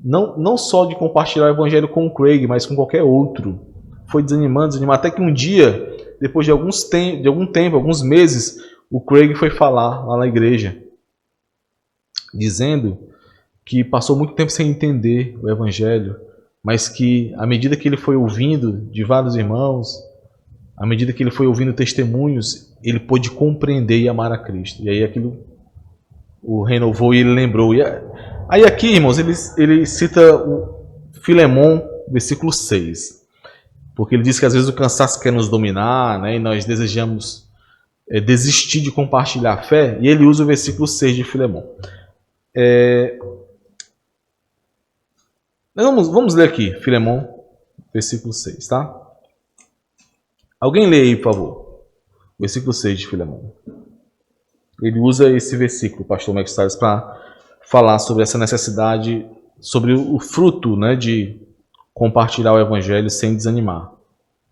Não só de compartilhar o evangelho com o Craig, mas com qualquer outro. Foi desanimando, até que um dia, depois de algum tempo, alguns meses, o Craig foi falar lá na igreja, dizendo que passou muito tempo sem entender o evangelho, mas que à medida que ele foi ouvindo de vários irmãos, à medida que ele foi ouvindo testemunhos, ele pôde compreender e amar a Cristo. E aí aquilo o renovou e ele lembrou. E aí aqui, irmãos, ele cita o Filemon, versículo 6. Porque ele diz que às vezes o cansaço quer nos dominar, né, e nós desejamos desistir de compartilhar a fé. E ele usa o versículo 6 de Filemon. Vamos ler aqui, Filemon, versículo 6, tá? Alguém lê aí, por favor. Versículo 6 de Filemon. Ele usa esse versículo, o pastor Max Tires, para falar sobre essa necessidade, sobre o fruto, né, de compartilhar o evangelho sem desanimar.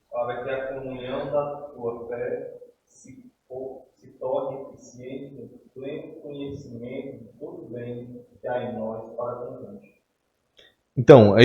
Para que a comunhão da tua fé se torne eficiente no pleno conhecimento de todo bem que há em nós para com Cristo. Então,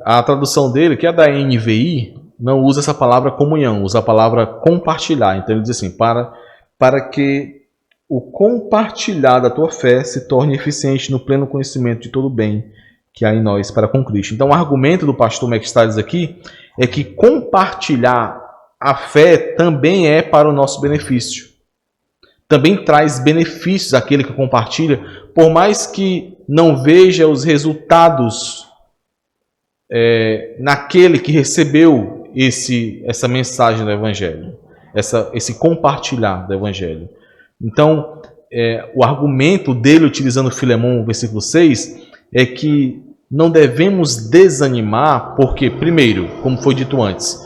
a tradução dele, que é da NVI, não usa essa palavra comunhão, usa a palavra compartilhar. Então ele diz assim, para que o compartilhar da tua fé se torne eficiente no pleno conhecimento de todo o bem que há em nós para com Cristo. Então o argumento do pastor Max Tires aqui é que compartilhar a fé também é para o nosso benefício. Também traz benefícios àquele que compartilha, por mais que não veja os resultados naquele que recebeu essa mensagem do Evangelho, esse compartilhar do Evangelho. Então, o argumento dele, utilizando Filemon, versículo 6, é que não devemos desanimar, porque, primeiro, como foi dito antes,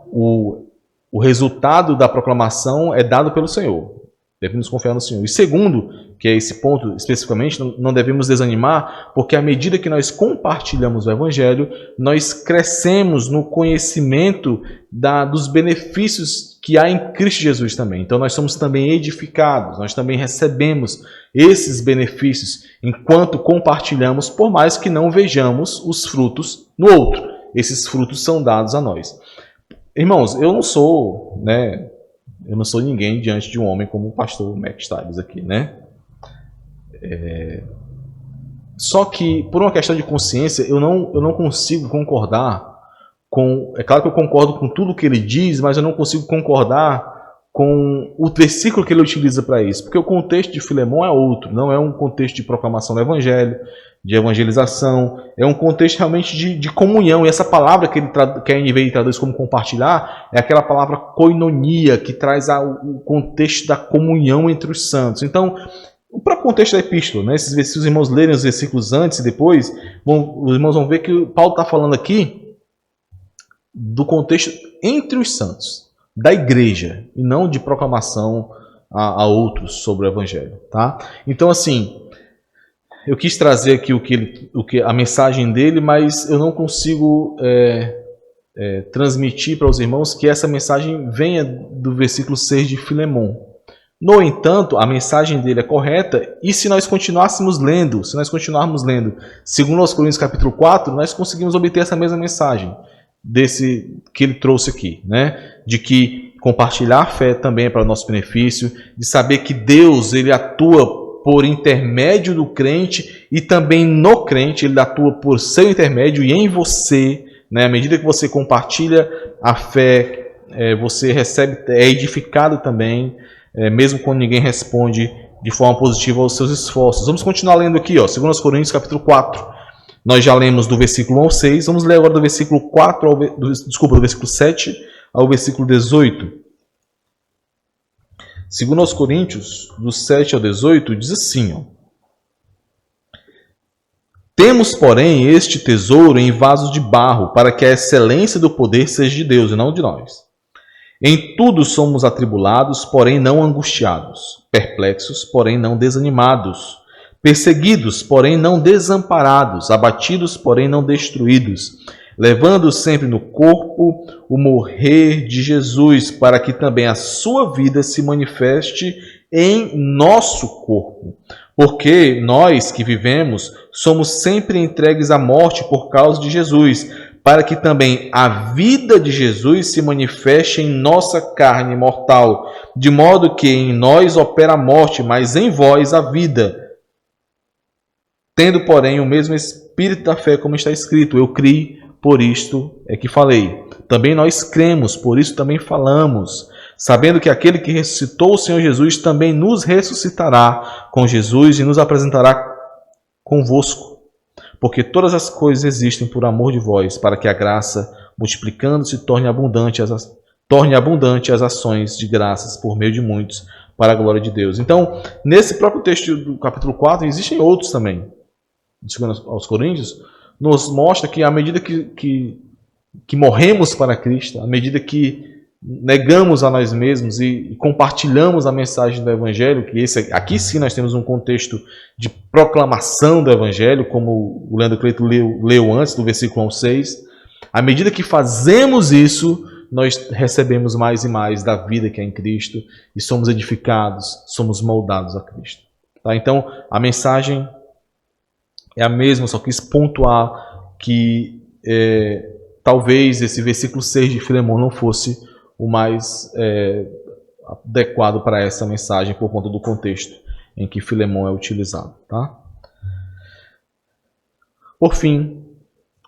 o resultado da proclamação é dado pelo Senhor. Devemos confiar no Senhor. E segundo, que é esse ponto especificamente, não devemos desanimar, porque à medida que nós compartilhamos o Evangelho, nós crescemos no conhecimento dos benefícios que há em Cristo Jesus também. Então nós somos também edificados, nós também recebemos esses benefícios enquanto compartilhamos, por mais que não vejamos os frutos no outro. Esses frutos são dados a nós. Irmãos, eu não sou ninguém diante de um homem como o pastor Mac Stiles aqui, né? Só que, por uma questão de consciência, eu não consigo concordar com... É claro que eu concordo com tudo que ele diz, mas eu não consigo concordar com o versículo que ele utiliza para isso. Porque o contexto de Filemão é outro. Não é um contexto de proclamação do evangelho, de evangelização. É um contexto realmente de comunhão. E essa palavra que a NVI traduz como compartilhar é aquela palavra koinonia, que traz o contexto da comunhão entre os santos. Então, o próprio contexto da epístola, né? Se os irmãos lerem os versículos antes e depois, os irmãos vão ver que Paulo está falando aqui do contexto entre os santos, da igreja, e não de proclamação a outros sobre o evangelho, tá? Então, assim, eu quis trazer aqui a mensagem dele, mas eu não consigo transmitir para os irmãos que essa mensagem venha do versículo 6 de Filemão. No entanto, a mensagem dele é correta, e se nós continuarmos lendo 2 Coríntios capítulo 4, nós conseguimos obter essa mesma mensagem que ele trouxe aqui, né? De que compartilhar a fé também é para o nosso benefício, de saber que Deus ele atua por intermédio do crente e também no crente, ele atua por seu intermédio e em você, né? À medida que você compartilha a fé, você recebe, é edificado também, mesmo quando ninguém responde de forma positiva aos seus esforços. Vamos continuar lendo aqui, 2 Coríntios capítulo 4. Nós já lemos do versículo 1 ao 6, vamos ler agora do versículo do versículo 7 ao versículo 18. 2 Coríntios, do 7 ao 18, diz assim, Temos, porém, este tesouro em vasos de barro, para que a excelência do poder seja de Deus e não de nós. Em tudo somos atribulados, porém não angustiados, perplexos, porém não desanimados, perseguidos, porém não desamparados, abatidos, porém não destruídos, levando sempre no corpo o morrer de Jesus, para que também a sua vida se manifeste em nosso corpo. Porque nós que vivemos somos sempre entregues à morte por causa de Jesus, para que também a vida de Jesus se manifeste em nossa carne mortal, de modo que em nós opera a morte, mas em vós a vida. Tendo, porém, o mesmo espírito da fé, como está escrito, eu criei, por isto é que falei. Também nós cremos, por isso também falamos, sabendo que aquele que ressuscitou o Senhor Jesus também nos ressuscitará com Jesus e nos apresentará convosco. Porque todas as coisas existem por amor de vós, para que a graça, multiplicando-se, torne abundante as ações de graças por meio de muitos, para a glória de Deus. Então, nesse próprio texto do capítulo 4, existem outros também. Segundo aos Coríntios, nos mostra que à medida que morremos para Cristo, à medida que negamos a nós mesmos e compartilhamos a mensagem do Evangelho, que aqui sim nós temos um contexto de proclamação do Evangelho, como o Leandro Cleito leu antes, do versículo 1 ao 6, à medida que fazemos isso, nós recebemos mais e mais da vida que é em Cristo e somos edificados, somos moldados a Cristo. Tá? Então, a mensagem é a mesma, só quis pontuar que talvez esse versículo 6 de Filemão não fosse o mais adequado para essa mensagem por conta do contexto em que Filemão é utilizado. Tá? Por fim,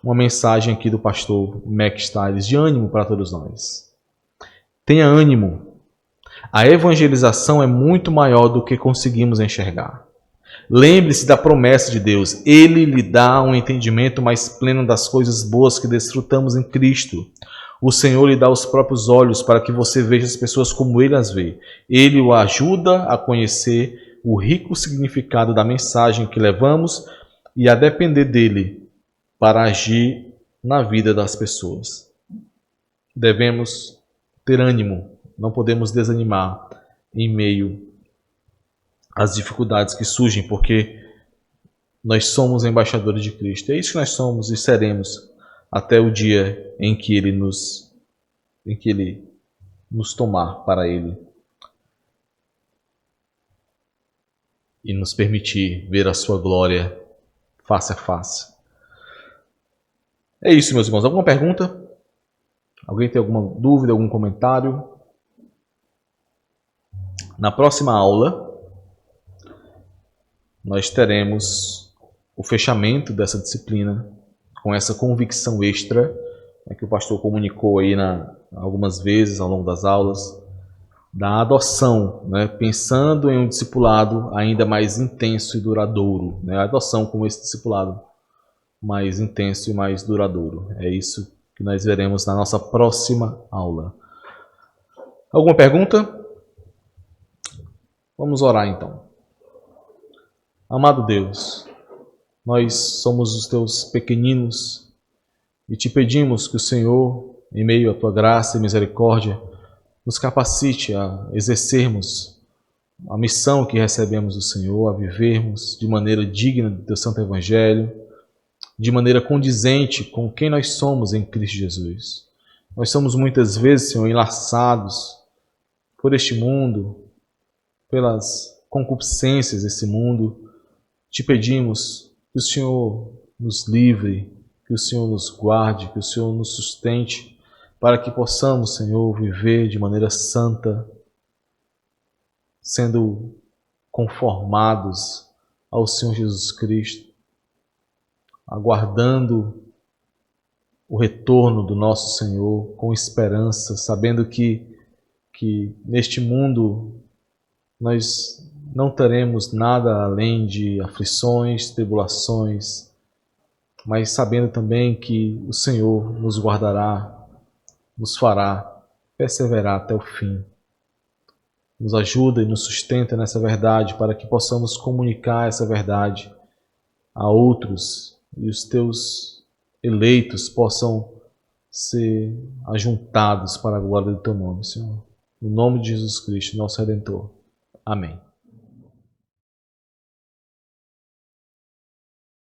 uma mensagem aqui do pastor Mac Stiles de ânimo para todos nós. Tenha ânimo. A evangelização é muito maior do que conseguimos enxergar. Lembre-se da promessa de Deus. Ele lhe dá um entendimento mais pleno das coisas boas que desfrutamos em Cristo. O Senhor lhe dá os próprios olhos para que você veja as pessoas como Ele as vê. Ele o ajuda a conhecer o rico significado da mensagem que levamos e a depender dele para agir na vida das pessoas. Devemos ter ânimo, não podemos desanimar em meio às dificuldades que surgem, porque nós somos embaixadores de Cristo. É isso que nós somos e seremos até o dia em que Ele nos tomar para Ele e nos permitir ver a sua glória face a face. É isso, meus irmãos. Alguma pergunta? Alguém tem alguma dúvida, algum comentário? Na próxima aula, nós teremos o fechamento dessa disciplina com essa convicção extra, que o pastor comunicou aí algumas vezes ao longo das aulas, da adoção, pensando em um discipulado ainda mais intenso e duradouro. A adoção como esse discipulado mais intenso e mais duradouro. É isso que nós veremos na nossa próxima aula. Alguma pergunta? Vamos orar então. Amado Deus, nós somos os teus pequeninos e te pedimos que o Senhor, em meio à tua graça e misericórdia, nos capacite a exercermos a missão que recebemos do Senhor, a vivermos de maneira digna do teu santo evangelho, de maneira condizente com quem nós somos em Cristo Jesus. Nós somos muitas vezes, Senhor, enlaçados por este mundo, pelas concupiscências desse mundo. Te pedimos que o Senhor nos livre, que o Senhor nos guarde, que o Senhor nos sustente, para que possamos, Senhor, viver de maneira santa, sendo conformados ao Senhor Jesus Cristo, aguardando o retorno do nosso Senhor com esperança, sabendo que neste mundo nós não teremos nada além de aflições, tribulações, mas sabendo também que o Senhor nos guardará, nos fará perseverar até o fim. Nos ajuda e nos sustenta nessa verdade para que possamos comunicar essa verdade a outros e os teus eleitos possam ser ajuntados para a glória do teu nome, Senhor. No nome de Jesus Cristo, nosso Redentor. Amém.